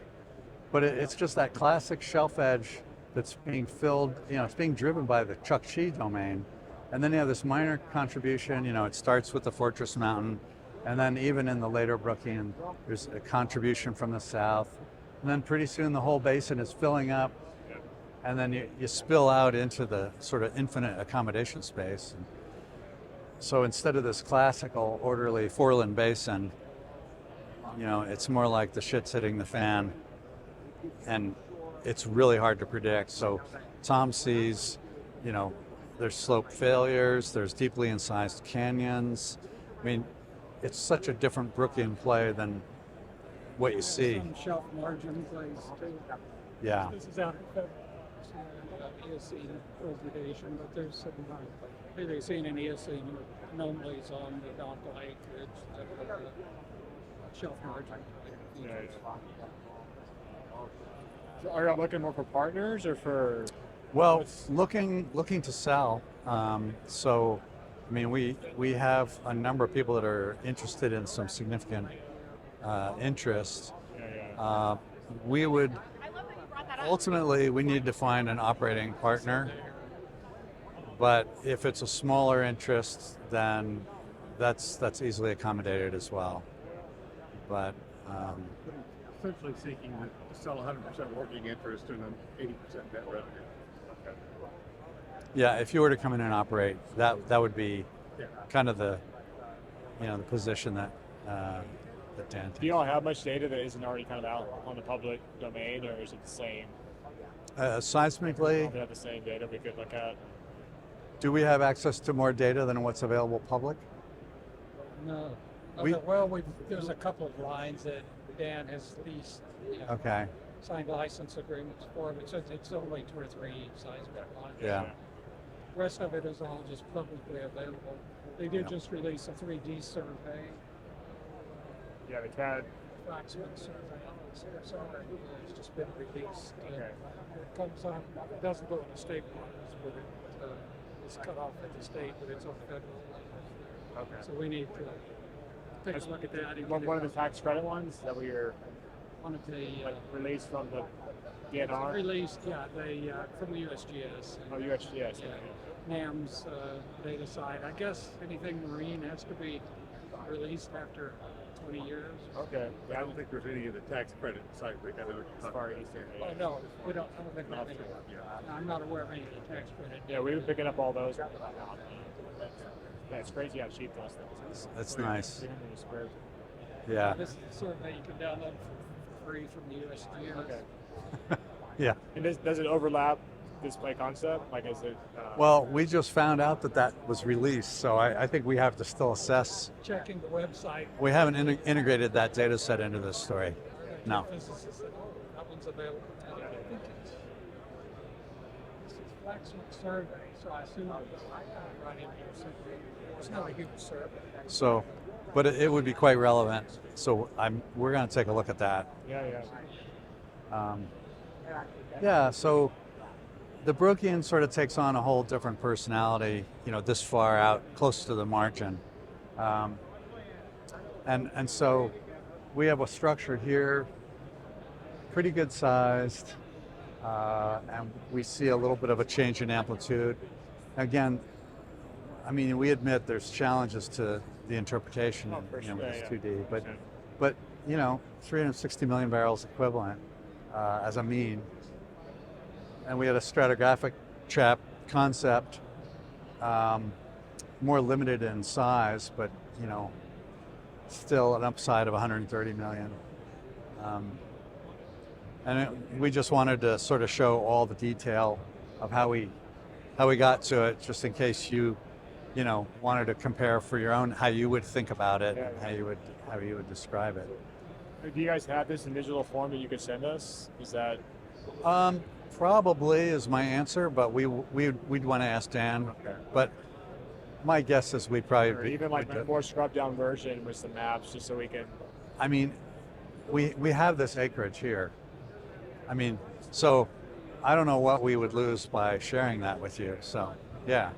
but it's just that classic shelf edge that's being filled. It's being driven by the Chukchi domain, and then you have this minor contribution. It starts with the Fortress Mountain, and then even in the later Brooklyn, there's a contribution from the south, and then pretty soon the whole basin is filling up. And then you spill out into the sort of infinite accommodation space. And so instead of this classical orderly foreland basin, it's more like the shit's hitting the fan, and it's really hard to predict. So Tom sees, there's slope failures, there's deeply incised canyons. I mean, it's such a different Brooklyn play than what you see. Some shelf margin plays too. Yeah. This is out of Eocene degradation, but there's some Eocene and Eocene anomalies on the Donkel acreage that are shelf margin. So are you looking more for partners or for? Well, looking to sell. So, I mean, we have a number of people that are interested in some significant interest. We would. Ultimately, we need to find an operating partner, but if it's a smaller interest, then that's easily accommodated as well. But essentially seeking to sell 100% working interest and an 80% net revenue. Yeah, if you were to come in and operate, that would be kind of the the position that Dan takes. Do you all have much data that isn't already kind of out on the public domain, or is it the same? Seismically, We have the same data we could look at. do we have access to more data than what's available public? No. We- There's a couple of lines that Dan has leased. Okay. Signed license agreements for, but it's only 2 or 3 seismic lines. Yeah. The rest of it is all just publicly available. They did just release a 3D survey. Yeah, the CAD. Flaxman survey. It's just been released. It comes on, it doesn't go into state waters, but it's cut off at the state, but it's on federal. Okay. So we need to take a look at that. and One of the tax credit ones that we are one of the released from the DNR. released, from the USGS. Oh, USGS. Yeah. NAM's data side. I guess anything marine has to be released after 20 years. Okay. I don't think there's any of the tax credit side we got As far east. Oh, no, we don't. I don't think we have any. I'm not aware of any of the tax credit. Yeah, we've been picking up all those. Yeah, it's crazy how cheap those things. That's nice. 300 a square. Yeah. This is the survey you can download for free from the USGS. Okay. Yeah. And does it overlap display concept? Like, is it? Well, we just found out that was released, so I think we have to still assess. Checking the website. We haven't integrated that data set into this story. No. Physicists said, oh, that one's available. I think this is Flaxman survey, so I assume it's right in here. It's not a huge survey. So, but it would be quite relevant. So we're going to take a look at that. Yeah. So the Brookian sort of takes on a whole different personality, this far out, close to the margin. And so we have a structure here, pretty good sized, and we see a little bit of a change in amplitude. Again, I mean, we admit there's challenges to the interpretation with this 2D, but 360 million barrels equivalent as a mean. And we had a stratigraphic trap concept, more limited in size, but still an upside of 130 million. We just wanted to sort of show all the detail of how we got to it, just in case you wanted to compare for your own how you would think about it, and how you would describe it. Do you guys have this in digital form that you could send us? Is that Probably is my answer, but we'd want to ask Dan. okay? But my guess is we'd probably Or even like a more scrubbed down version with some maps, just so we can. I mean, we have this acreage here. I mean, so I don't know what we would lose by sharing that with you. So, yeah.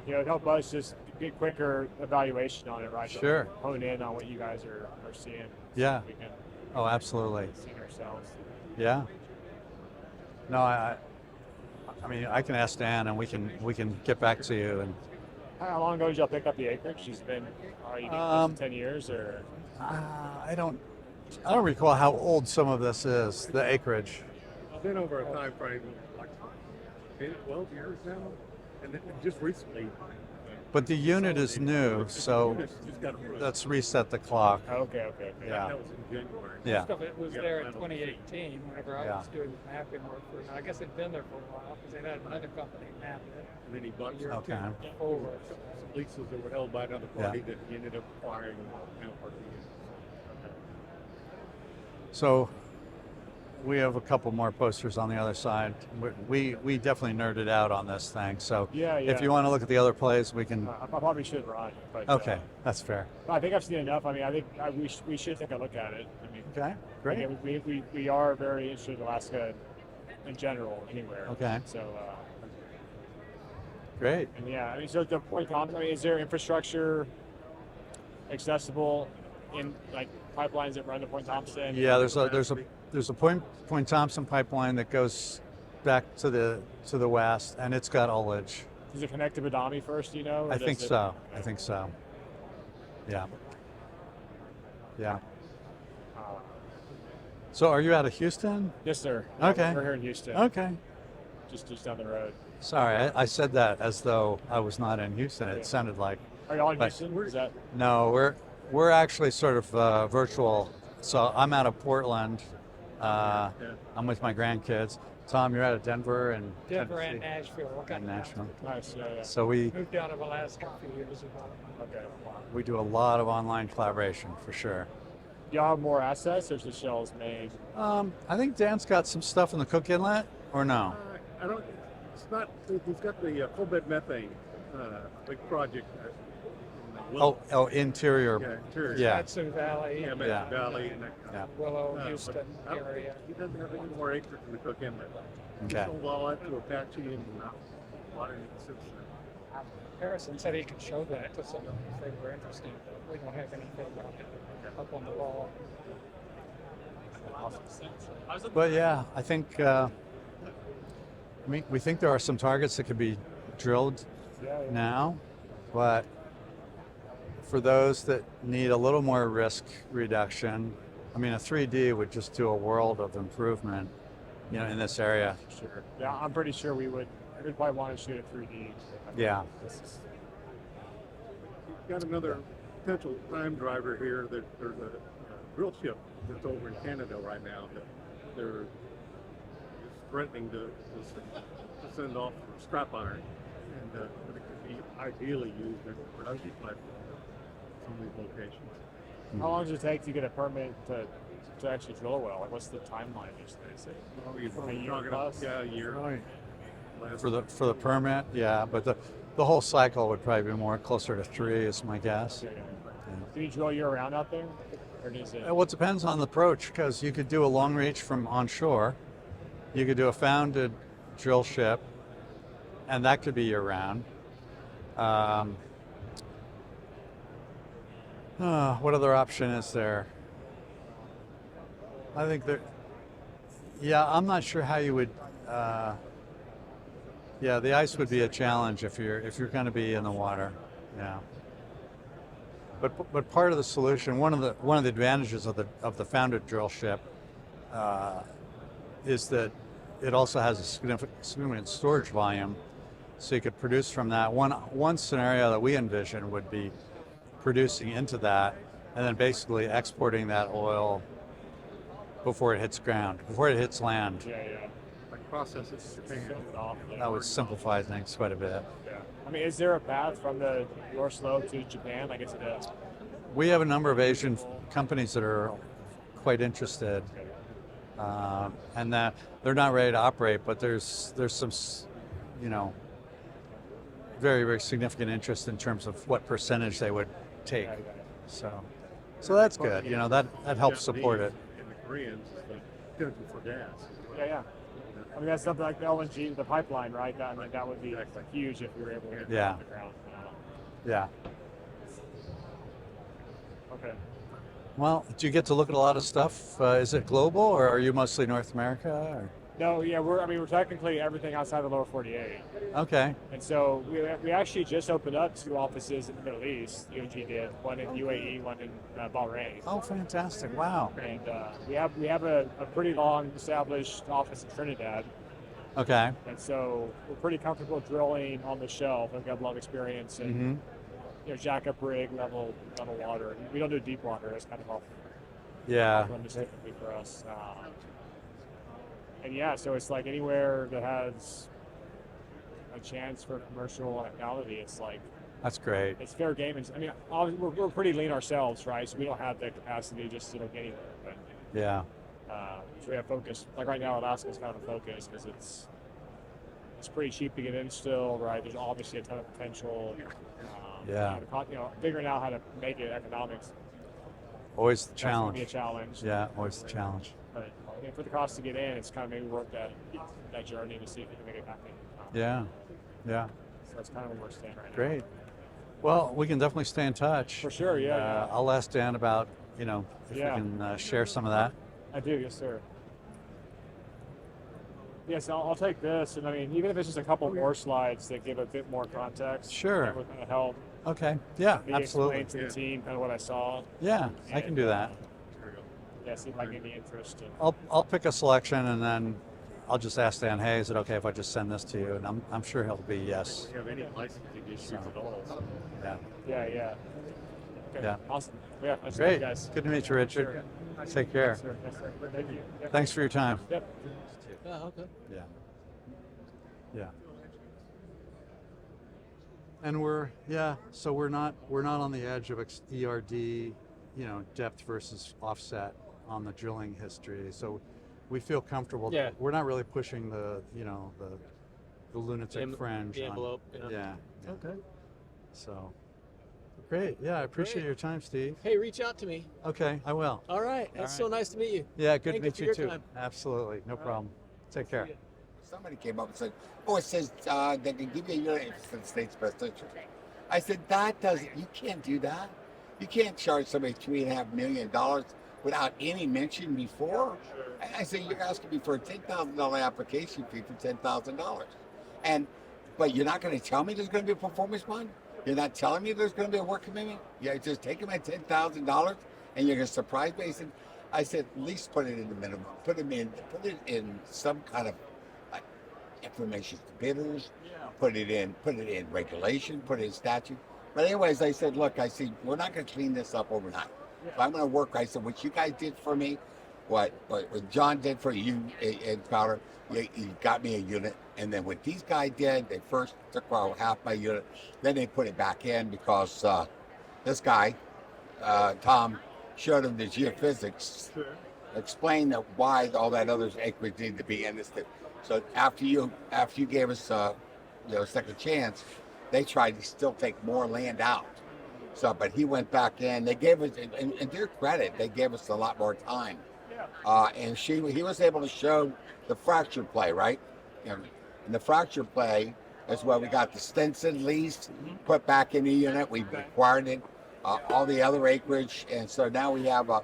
It'd help us just get quicker evaluation on it, right? Sure. Hone in on what you guys are seeing. Yeah. So we can Oh, absolutely. see ourselves. Yeah. No, I mean, I can ask Dan, and we can get back to you. And How long ago did y'all pick up the acreage? She's been, you close to 10 years, or? I don't recall how old some of this is. The acreage. It's been over a time frame of like 10, 12 years now, and then just recently. But the unit is new, so Just got approved. let's reset the clock. Okay. Yeah. That was in January. Yeah. Most of it was Yeah, there in final. 2018 whenever I Yeah. was doing the mapping work for it. I guess it'd been there for a while because they had another company map it. And then he bought Year some Okay. over. leases that were held by another Yeah. party that he ended up acquiring now part of the unit. So we have a couple more posters on the other side. We definitely nerded out on this thing. So Yeah. if you want to look at the other plays, we can. I probably should run. But, Okay, that's fair. I think I've seen enough. I mean, I think we should take a look at it. I mean, Okay, great. again, we are very interested in Alaska in general, anywhere. Okay. So, Great. and yeah, I mean, so the Point Thompson, I mean, is there infrastructure accessible in like pipelines that run to Point Thompson? Yeah, there's a Point Thompson pipeline that goes back to the west, and it's got ullage. Does it connect to Badami first? Do you know? Or I does think it- so. I think so. Yeah. Yeah. So are you out of Houston? Yes, sir. Okay. We're here in Houston. Okay. Just down the road. Sorry, I said that as though I was not in Houston. It sounded like. Are y'all in But- Houston? Is that? No, we're actually sort of virtual. So I'm out of Portland. I'm with my grandkids. Tom, you're out of Denver and Denver and Tennessee. Nashville. And Nashville. Nice. Yeah. So we Moved out of Alaska a few years ago. Okay. do a lot of online collaboration for sure. Y'all have more assets, or is the shells made? I think Dan's got some stuff in the Cook Inlet, or no? I don't. It's not. He's got the full bed methane, big project. In the Oh, interior. Yeah, interior. Yeah. Matsu Valley, Yeah, Yeah. Valley and that kind Yeah. of. Willow, But Houston I don't area. think he doesn't have any more acreage in the Cook Inlet. Okay. He sold all that to Apache and a lot of it since then. Harrison said he could show that to someone if they were interested, but we don't have anything on it up on the wall. But yeah, I think we think there are some targets that could be drilled now, but for those that need a little more risk reduction, I mean, a 3D would just do a world of improvement, in this area. Sure. Yeah, I'm pretty sure we'd probably want to shoot a 3D. Yeah. Got another potential time driver here. There's a drill ship that's over in Canada right now that they're threatening to send off scrap iron, and it could be ideally used as a production platform at some of these locations. How long does it take to get a permit to actually drill a well? Like, what's the timeline these days? Oh, you're A year talking plus? about, yeah, a year. For the permit, yeah, but the whole cycle would probably be more closer to 3, is my guess. Do you drill year round out there, or does it? Well, it depends on the approach, because you could do a long reach from onshore. You could do a founded drill ship, and that could be year round. What other option is there? I think I'm not sure how you would. The ice would be a challenge if you're going to be in the water. Yeah. But part of the solution, one of the advantages of the founded drill ship, is that it also has a significant storage volume, so you could produce from that. One scenario that we envision would be producing into that, and then basically exporting that oil before it hits land. Yeah. Like processes to take it off. That would simplify things quite a bit. Yeah. I mean, is there a path from the North Slope to Japan? Like, is it a? We have a number of Asian companies that are quite interested, and that they're not ready to operate, but there's some, you know, very, very significant interest in terms of what percentage they would take. So that's good. You know, that helps support it. And the Koreans is the potential for gas. Yeah. I mean, that's something like the LNG, the pipeline, right? I mean, that would be huge if we were able to get that off the ground. Yeah. Okay. Well, do you get to look at a lot of stuff? Is it global, or are you mostly North America? Or? No, yeah, we're technically everything outside the lower 48. Okay. And so we actually just opened up 2 offices in the Middle East. UNG did, one in UAE, one in Bahrain. Oh, fantastic! Wow. And we have a pretty long established office in Trinidad. Okay. And so we're pretty comfortable drilling on the shelf. We've got a lot of experience in jack up rig level water. We don't do deep water. It's kind of off. Yeah. Specifically for us. And yeah, so it's like anywhere that has a chance for commercial activity, it's like that's great. It's fair game. And I mean, we're pretty lean ourselves, right? So we don't have the capacity just to get anywhere. But yeah. So we have focus. Like right now, Alaska is kind of a focus because it's pretty cheap to get in still, right? There's obviously a ton of potential. Figuring out how to make it economics. Always the challenge. That's gonna be a challenge. Yeah, always the challenge. But for the cost to get in, it's kind of maybe worth that journey to see if we can make it happen. Yeah. So that's kind of where we're standing right now. Great. Well, we can definitely stay in touch. For sure, yeah. I'll ask Dan about, if we can share some of that. I do, yes, sir. Yes, I'll take this, and I mean, even if it's just a couple more slides that give a bit more context, Sure. that would kind of help. Okay. Yeah, me absolutely. explain to the team kind of what I saw. Yeah, I can do that. Yeah, see if I get any interest. I'll pick a selection, and then I'll just ask Dan, hey, is it okay if I just send this to you? And I'm sure he'll be yes. Do you have any licensing issues at all? Yeah. Yeah. Okay. Yeah. Awesome. Yeah, that's Great. good, guys. Good to meet you, Richard. Take care. Yes, sir. Yes, sir. Thank you. Yep. Thanks for your time. Yep. Oh, okay. Yeah. And we're not on the edge of ERD, depth versus offset on the drilling history. So we feel comfortable. Yeah. We're not really pushing the lunatic fringe. The envelope. Yeah. Okay. So great. Yeah, I appreciate your time, Steve. Hey, reach out to me. Okay, I will. All right. That's so nice to meet you. Yeah, good Thank to meet you you for your too. time. Absolutely. No problem. Take care. Somebody came up and said, "Oh, it says they can give you a unit if it's in the state's best interest." I said, you can't do that. You can't charge somebody $3.5 million without any mention before. I said, you're asking me for a $10,000 application fee for $10,000. But you're not going to tell me there's going to be a performance bond? You're not telling me there's going to be a work commitment? You're just taking my $10,000 and you're going to surprise me? I said, at least put it in the minimum. Put it in some kind of information to bidders. Put it in regulation. Put it in statute. But anyways, I said, look, we're not going to clean this up overnight. So I'm going to work. I said, what you guys did for me, what John did for you and Crowder, you got me a unit. And then what these guys did, they first took out half my unit, then they put it back in because this guy, Tom, showed him the geophysics, explained why all that other acreage needed to be in this. So after you gave us a second chance, they tried to still take more land out. So, but he went back in. They gave us, in their credit, they gave us a lot more time. And he was able to show the fracture play, right? And the fracture play is where we got the Stinson lease put back in the unit. We acquired it, all the other acreage, and so now we have a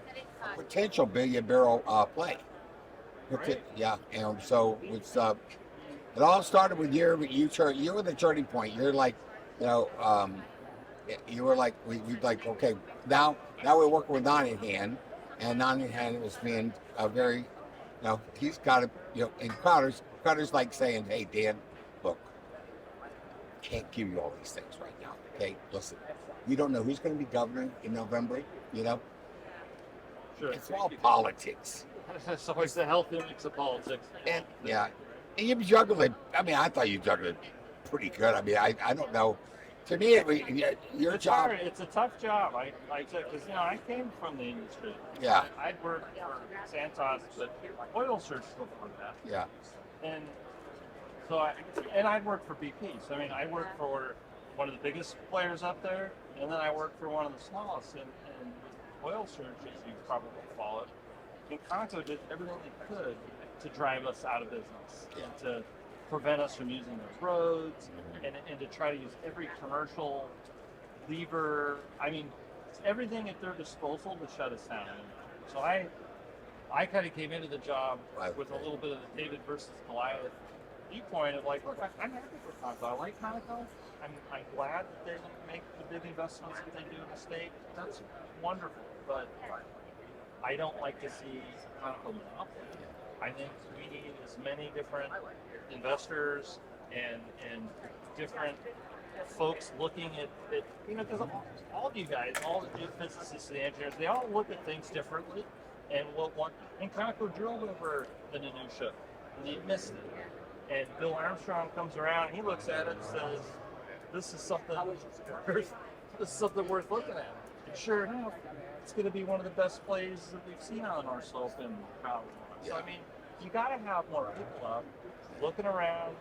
potential billion-barrel play. Yeah, and so it's it all started with you were the turning point. You're like, you were like, we like, okay, now we're working with Nottingham, and Nottingham was being very, he's got to, and Crowder's like saying, hey, Dan, look, can't give you all these things right now. Okay, listen, we don't know who's going to be governor in November. Sure. It's all politics. It's always the healthy mix of politics. And you juggle it. I mean, I thought you juggled it pretty good. I mean, I don't know. to me, your It's job. hard. It's a tough job. Because I came from the industry. Yeah. I'd worked for Santos, but oil search before that. Yeah. And so I'd worked for BP. So I worked for one of the biggest players up there, and then I worked for one of the smallest. And oil search, as you probably followed, and Conoco did everything they could to drive us out of business and to prevent us from using those roads and to try to use every commercial lever. Everything at their disposal to shut us down. So I kind of came into the job with a little bit of the David versus Goliath viewpoint of like, look, I'm happy for Conoco. I like Conoco. I'm glad that they make the big investments that they do in the state. That's wonderful. But I don't like to see Conoco monopoly. I think we need as many different investors and different folks looking at because all of you guys, all the geophysicists, the engineers, they all look at things differently. And Conoco drilled over the Nunusha, and they missed it. And Bill Armstrong comes around, he looks at it and says, "This is something worth looking at." And sure enough, it's going to be one of the best plays that we've seen on the North Slope in probably. So you got to have more people up, looking around,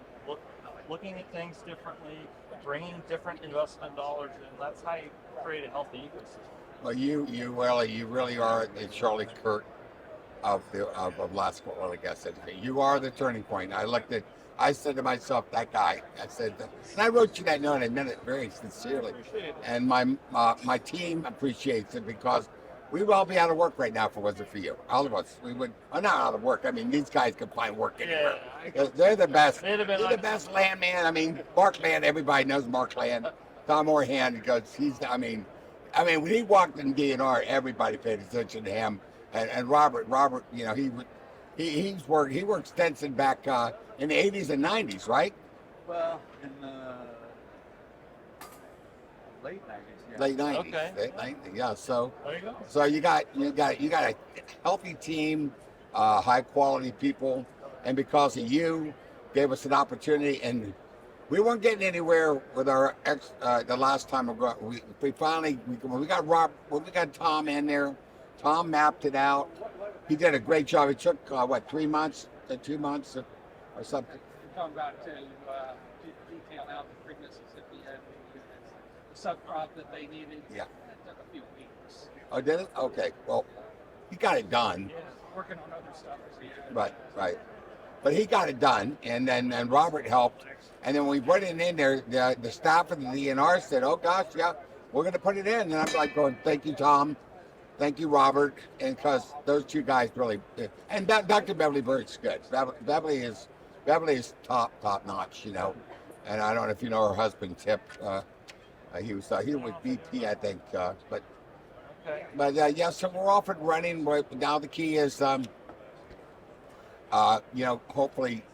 looking at things differently, bringing different investment dollars in. That's how you create a healthy ecosystem. Well, you really are the Charlie Kirk of Alaska oil and gas industry. You are the turning point. I said to myself, that guy. I said, and I wrote you that note. I meant it very sincerely. And my team appreciates it because we would all be out of work right now if it wasn't for you. All of us. We would. Well, not out of work. These guys can find work anywhere. They're the best. They're the best landman. Mark Land. Everybody knows Mark Land. Tom Orhan because when he walked in DNR, everybody paid attention to him. And Robert, he worked Stenson back in the 80s and 90s, right? Well, in the late 90s. Yeah. Late 90s. Okay. Late 90s, yeah. So there you go. So you got a healthy team, high quality people, and because of you, gave us an opportunity. And we weren't getting anywhere with our the last time we finally we got Tom in there. Tom mapped it out. He did a great job. It took 3 months to 2 months or something. We're talking about to detail out the pre-Mississippi the subcrop that they needed. Yeah. That took a few weeks. Oh, did it? Okay. Well, he got it done. Yeah, working on other stuff. Right. But he got it done, and then Robert helped. And then we put it in there. The staff of the DNR said, "Oh gosh, yeah, we're going to put it in." And I'm like going, "Thank you, Tom. Thank you, Robert." And because those two guys really, and Dr. Beverly Bird's good. Beverly is top notch, And I don't know if you know her husband, Tip. He was BP, I think. But yeah, so we're off and running. Now the key is, hopefully,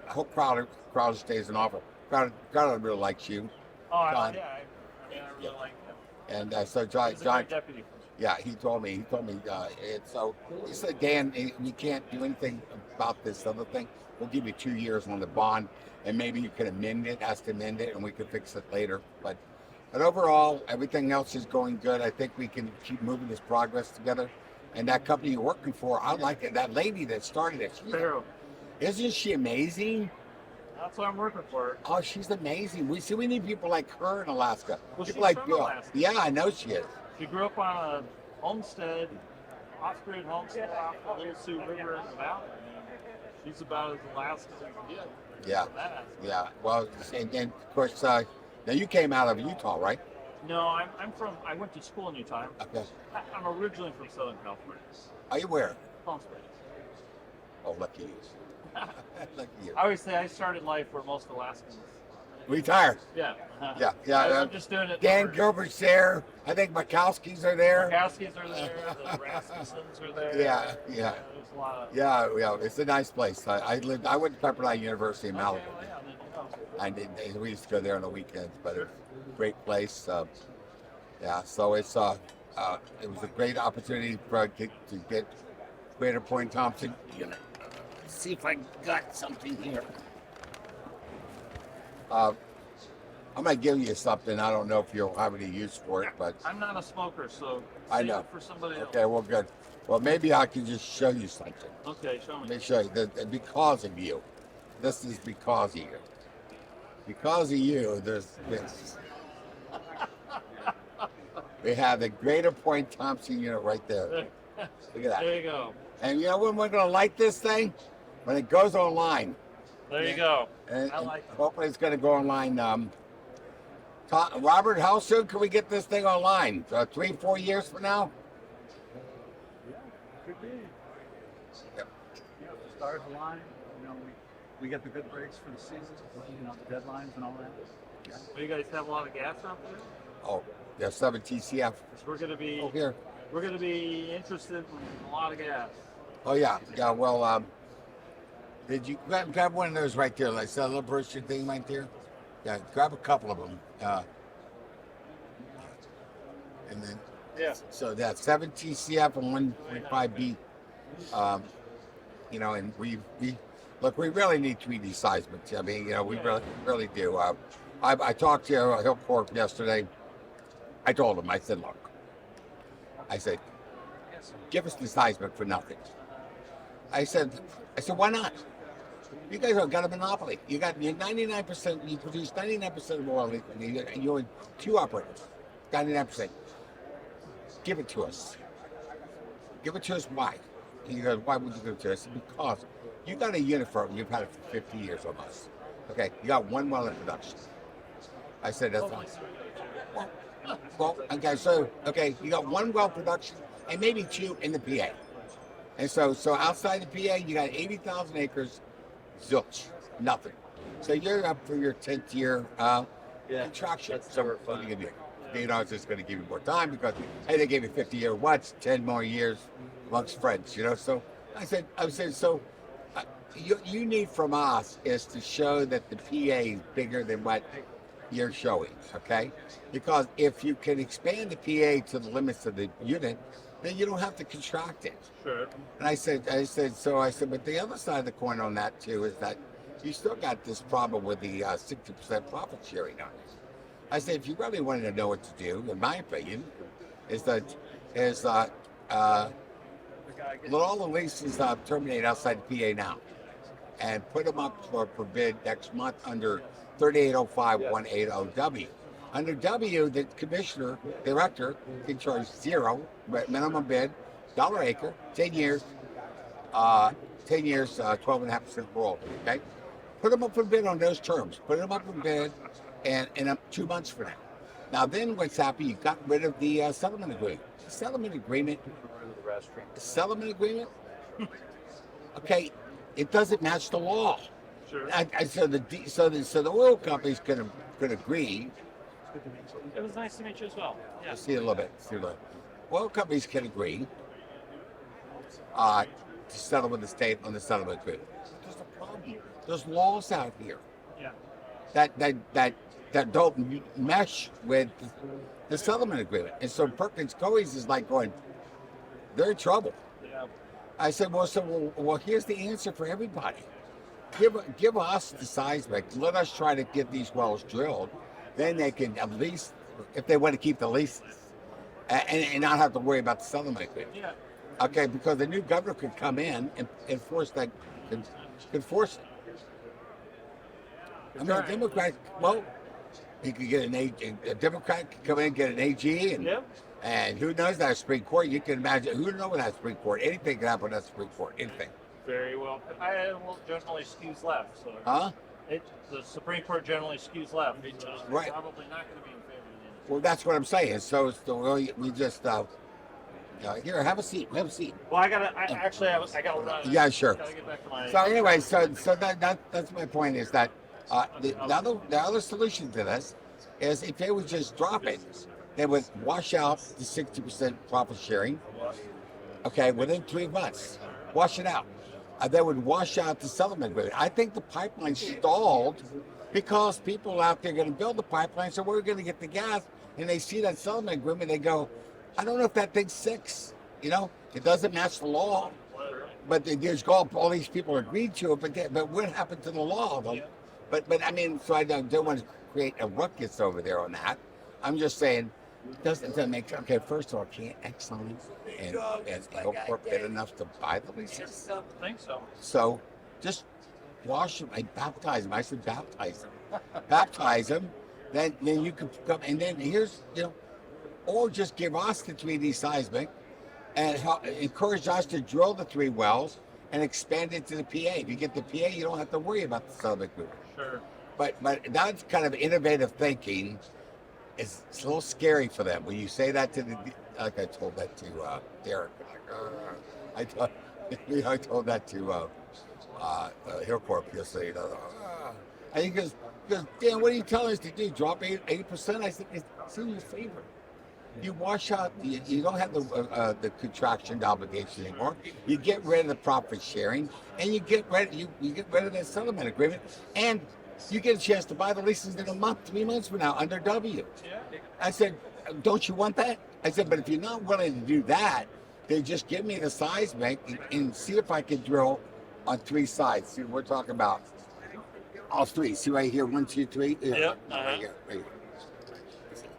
hope Crowder stays in office. Crowder really likes you. Oh, I John. really like him. And so John, deputy. yeah, he told me. So he said, Dan, we can't do anything about this other thing. We'll give you 2 years on the bond, and maybe you can amend it, and we can fix it later. But overall, everything else is going good. I think we can keep moving this progress together. And that company you're working for, I like it. That lady that started it, isn't she amazing? That's what I'm working for. Oh, she's amazing. We need people like her in Alaska. Well, people she's like from Bill. Alaska. Yeah, I know she is. She grew up on a homestead, off-grid homestead off the Little Sioux River in the valley. She's about as Alaskan as you can get. Yeah. Well, and of course, now you came out of Utah, right? No, I went to school in Utah. Okay. I'm originally from Southern California. Are you where? Palm Springs. Oh, lucky you. Lucky you. I always say I started life where most Alaskans Retired. Yeah. Yeah. I'm just doing it. Dan Gilbert's there. I think Mikowski's are there. Mikowski's are there. The Rasmussens are there. Yeah. There's a lot of. Yeah. It's a nice place. I went to Pepperdine University in Malibu. We used to go there on the weekends, but it's a great place. So it's it was a great opportunity to get Greater Point Thompson. See if I got something here. I'm gonna give you something. I don't know if you'll have any use for it, but I'm not a smoker, so I save know. it for somebody else. Okay, well, good. Well, maybe I can just show you something. Okay, show me. Let me show you. Because of you. This is because of you. Because of you, there's this. We have the Greater Point Thompson unit right there. Look at that. There you go. And you know when we're going to light this thing? When it goes online. There you go. And I like it. hopefully it's going to go online. Robert, how soon can we get this thing online? 3-4 years from now? Could be. Yep. The stars align. We get the good breaks for the season. The deadlines and all that. Well, you guys have a lot of gas out there. Oh, there's 7 TCF. We're going to be. Oh, here. We're going to be interested in a lot of gas. Oh yeah, yeah. Well, did you grab one of those right there, like celebration thing right there? Yeah, grab a couple of them. And then, yeah. So that's 7 TCF and 1.5B. And we look. We really need 3D seismic. I mean, we really do. I talked to Hillcorp yesterday. I told him. I said, look. I said, give us the seismic for nothing. I said, why not? You guys have got a monopoly. You got 99%. You produce 99% of oil. You own 2 operators. 99%. Give it to us. Give it to us. Why? He goes, why would you give it to us? Because you got a unit for it. You've had it for 50 years almost. Okay, you got 1 well in production. I said, that's awesome. Well, okay, you got 1 well production and maybe 2 in the PA. And so outside the PA, you got 80,000 acres, zilch, nothing. So you're up for your 10th year contraction. So what are you gonna do? It's just gonna give you more time because hey, they gave you 50-year watch, 10 more years amongst friends, So I said, you need from us is to show that the PA is bigger than what you're showing, okay? Because if you can expand the PA to the limits of the unit, then you don't have to contract it. Sure. And I said, but the other side of the coin on that too is that you still got this problem with the 60% profit sharing on it. I said, if you really wanted to know what to do, in my opinion, let all the leases terminate outside the PA now, and put them up for bid next month under 3805-180W. Under W, the commissioner, director, can charge 0 minimum bid, $1 acre, 10 years, 12.5% royalty. Okay, put them up for bid on those terms. Put them up for bid, and 2 months from now. Now then, what's happened? You got rid of the settlement agreement. The settlement agreement. Okay, it doesn't match the law. Sure. So the oil companies could agree. It was nice to meet you as well. Yeah. See a little bit. Oil companies can agree to settle with the state on the settlement agreement. There's a problem. There's laws out here. Yeah. That don't mesh with the settlement agreement, and so Perkins Coie is like going, they're in trouble. Yeah. I said, well, here's the answer for everybody. Give us the seismic. Let us try to get these wells drilled. Then they can at least, if they want to keep the leases, and not have to worry about the settlement agreement. Yeah. Okay, because the new governor could come in and enforce that, enforce it. I mean, a Democrat, he could get a Democrat could come in and get an AG, and who knows that Supreme Court? You can imagine, who knows that Supreme Court? Anything can happen at Supreme Court, anything. Very well. I will generally skews left. So the Supreme Court generally skews left. Right. Probably not going to be in favor of Well, that's what I'm saying. So we just here, have a seat. Have a seat. Well, I gotta run. Yeah, sure. Gotta get back to my. So anyway, so that's my point is that the other solution to this is if they would just drop it, they would wash out the 60% profit sharing. Okay, within 3 months, wash it out. They would wash out the settlement agreement. I think the pipeline stalled because people out there are going to build the pipeline, so we're going to get the gas, and they see that settlement agreement, they go, I don't know if that thing's 6. It doesn't match the law, but there's all these people agreed to it. But what happened to the law? But I mean, so I don't want to create a ruckus over there on that. I'm just saying, doesn't make okay. First of all, can't Exxon and Gulfport bid enough to buy the leases? I think so. So just wash them. I baptize them. I said baptize them. Baptize them. Then you can come. And then here's or just give us the 3D seismic and encourage us to drill the 3 wells and expand it to the PA. If you get the PA, you don't have to worry about the seismic movement. Sure. But that's kind of innovative thinking. It's a little scary for them when you say that to like I told that to Derek. I told that to Hillcorp yesterday. And he goes, Dan, what are you telling us to do? Drop 80%? I said, it's in your favor. You wash out. You don't have the contraction obligation anymore. You get rid of the profit sharing, and you get rid of that settlement agreement, and you get a chance to buy the leases in a month, 3 months from now under W. I said, don't you want that? I said, but if you're not willing to do that, then just give me the seismic and see if I can drill on 3 sides. See, we're talking about all 3. See right here, 1, 2, 3. Yep. Right here.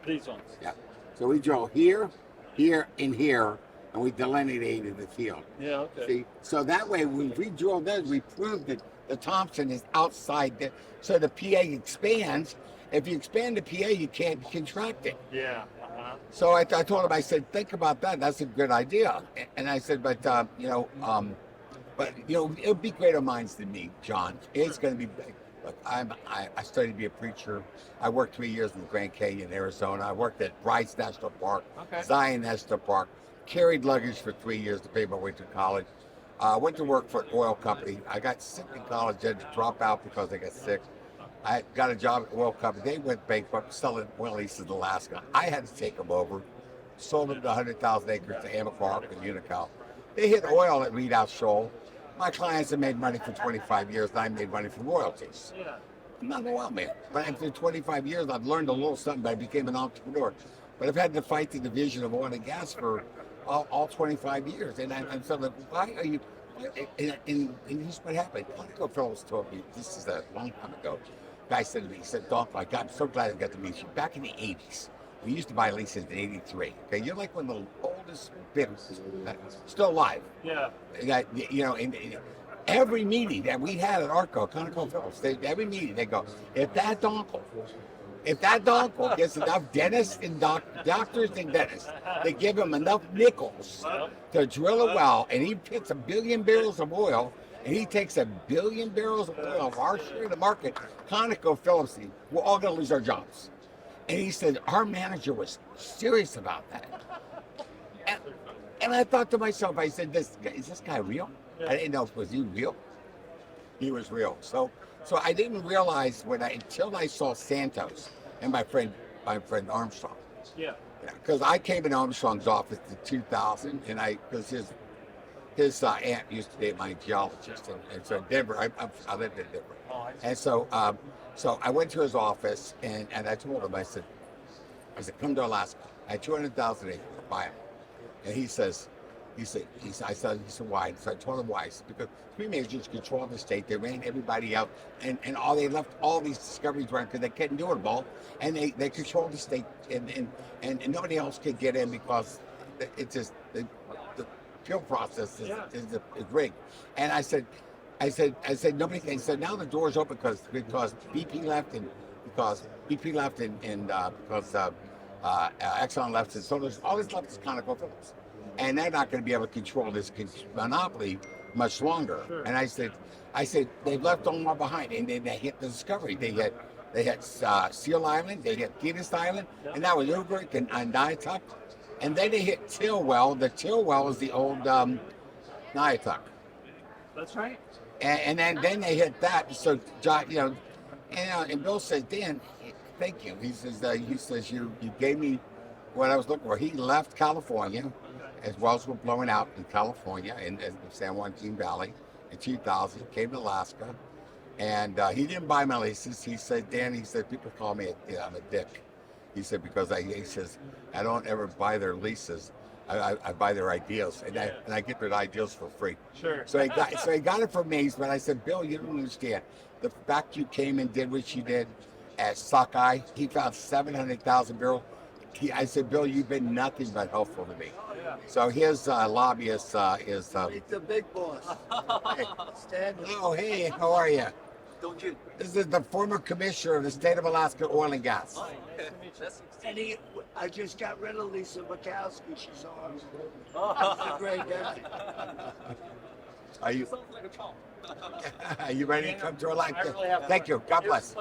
These ones. Yeah. So we drill here, here, and here, and we delineated the field. Yeah, okay. See, so that way when we drill those, we prove that the Thompson is outside so the PA expands. If you expand the PA, you can't contract it. Yeah. So I told him, I said, think about that. That's a good idea. And I said, but it'll be greater minds than me, John. It's going to be big. Look, I studied to be a preacher. I worked 3 years in the Grand Canyon, Arizona. I worked at Bryce National Park, Zion National Park. Carried luggage for 3 years to pay my way to college. Went to work for an oil company. I got sick in college. I had to drop out because I got sick. I got a job at an oil company. They went bankrupt selling oil leases in Alaska. I had to take them over. Sold them to 100,000 acres to Anapark and Unocal. They hit oil at Readout Shoal. My clients have made money for 25 years, and I made money from royalties. Yeah. I'm not an oil man, but after 25 years, I've learned a little something, but I became an entrepreneur. But I've had to fight the division of oil and gas for all 25 years. And I'm sort of like, why are you? And here's what happened. ConocoPhillips told me, this is a long time ago. Guy said to me, he said, Donkel, I'm so glad I got to meet you. Back in the 80s, we used to buy leases in 83. Okay, you're like one of the oldest bidders still alive. Yeah. In every meeting that we had at ARCO, ConocoPhillips, every meeting they go, if that Donkel gets enough dentists and doctors and dentists, they give him enough nickels to drill a well, and he puts 1 billion barrels of oil, and he takes 1 billion barrels of oil of our share of the market, ConocoPhillips, we're all going to lose our jobs. And he said, our manager was serious about that. And I thought to myself, I said, is this guy real? I didn't know, was he real? He was real. So I didn't realize until I saw Santos and my friend Armstrong. Yeah. Because I came in Armstrong's office in 2000, and because his aunt used to be my geologist, and so Denver, I lived in Denver. Oh, and so I went to his office, and I told him, I said, come to Alaska. I had 200,000 acres to buy him. And he said, why? So I told him why. Said, because 3 majors controlled the state. They ran everybody out, and they left all these discoveries running because they couldn't do it all. And they controlled the state, and nobody else could get in because it's just the appeal process is rigged. And I said nobody can. He said now the door's open because BP left and because Exxon left, and so there's all this left is ConocoPhillips, and they're not going to be able to control this monopoly much longer. Sure. And I said they've left Omar behind, and they hit the discovery. They had Seal Island, they hit Gitas Island, and that was Ubrik and Niatuck, and then they hit Tillwell. The Tillwell is the old Niatuck. That's right. And then they hit that. So and Bill said, Dan, thank you. He says you gave me what I was looking for. He left California as wells were blowing out in California in San Joaquin Valley in 2000. Came to Alaska, and he didn't buy my leases. He said, Dan, people call me I'm a dick. He said because he says I don't ever buy their leases. I buy their ideas, and I get their ideas for free. Sure. So he got it from me. But I said, Bill, you don't understand. The fact you came and did what you did, at Sockeye. He found 700,000 barrels. I said, Bill, you've been nothing but helpful to me. So his lobbyist is. Meet the big boss. Hey, stand up. Oh, hey, how are you? Don't you? This is the former commissioner of the state of Alaska Oil and Gas. And I just got rid of Lisa Bukowski. She's awesome. She's a great guy. Are you? Are you ready to come to our live? I really have Thank you. God bless.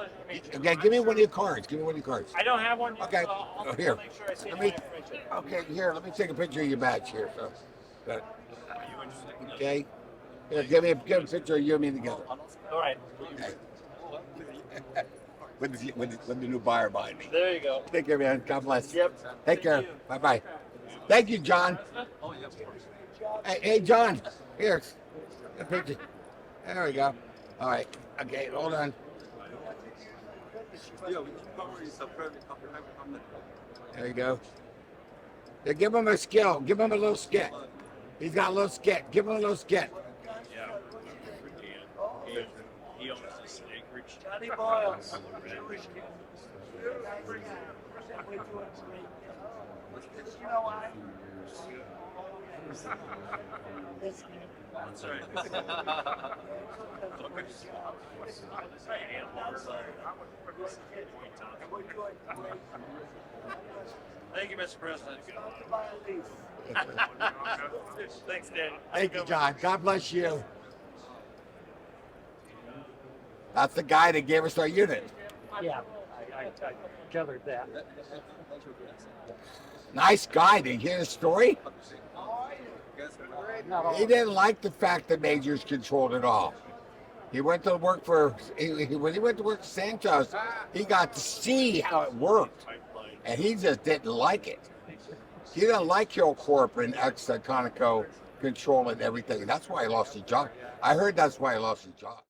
Okay, give me one of your cards. Give me one of your cards. I don't have one yet, Okay. so I'll Here. make sure I see Let it me. right there. Okay, here. Let me take a picture of your badge here. So, good. Okay. Here, give a picture of you and me together. All right. Okay. with the new buyer behind me. There you go. Take care, man. God bless. Yep. Take care. Bye bye. Thank you, John. Hey, John. Here. A picture. There we go. All right. Okay, hold on. There you go. Yeah, give him a skill. Give him a little skit. He's got a little skit. Give him a little skit. He owns this acreage. Johnny Boyles. You know why? That's Thank you, Mr. President. Thanks, Dan. Thank you, John. God bless you. That's the guy that gave us our unit. Yeah, I gathered that. Nice guy. Did you hear his story? He didn't like the fact that majors controlled it all. He went to work for, when he went to work for Santos, he got to see how it worked. And he just didn't like it. He didn't like Hillcorp and ex-Conoco controlling everything. That's why he lost his job. I heard that's why he lost his job.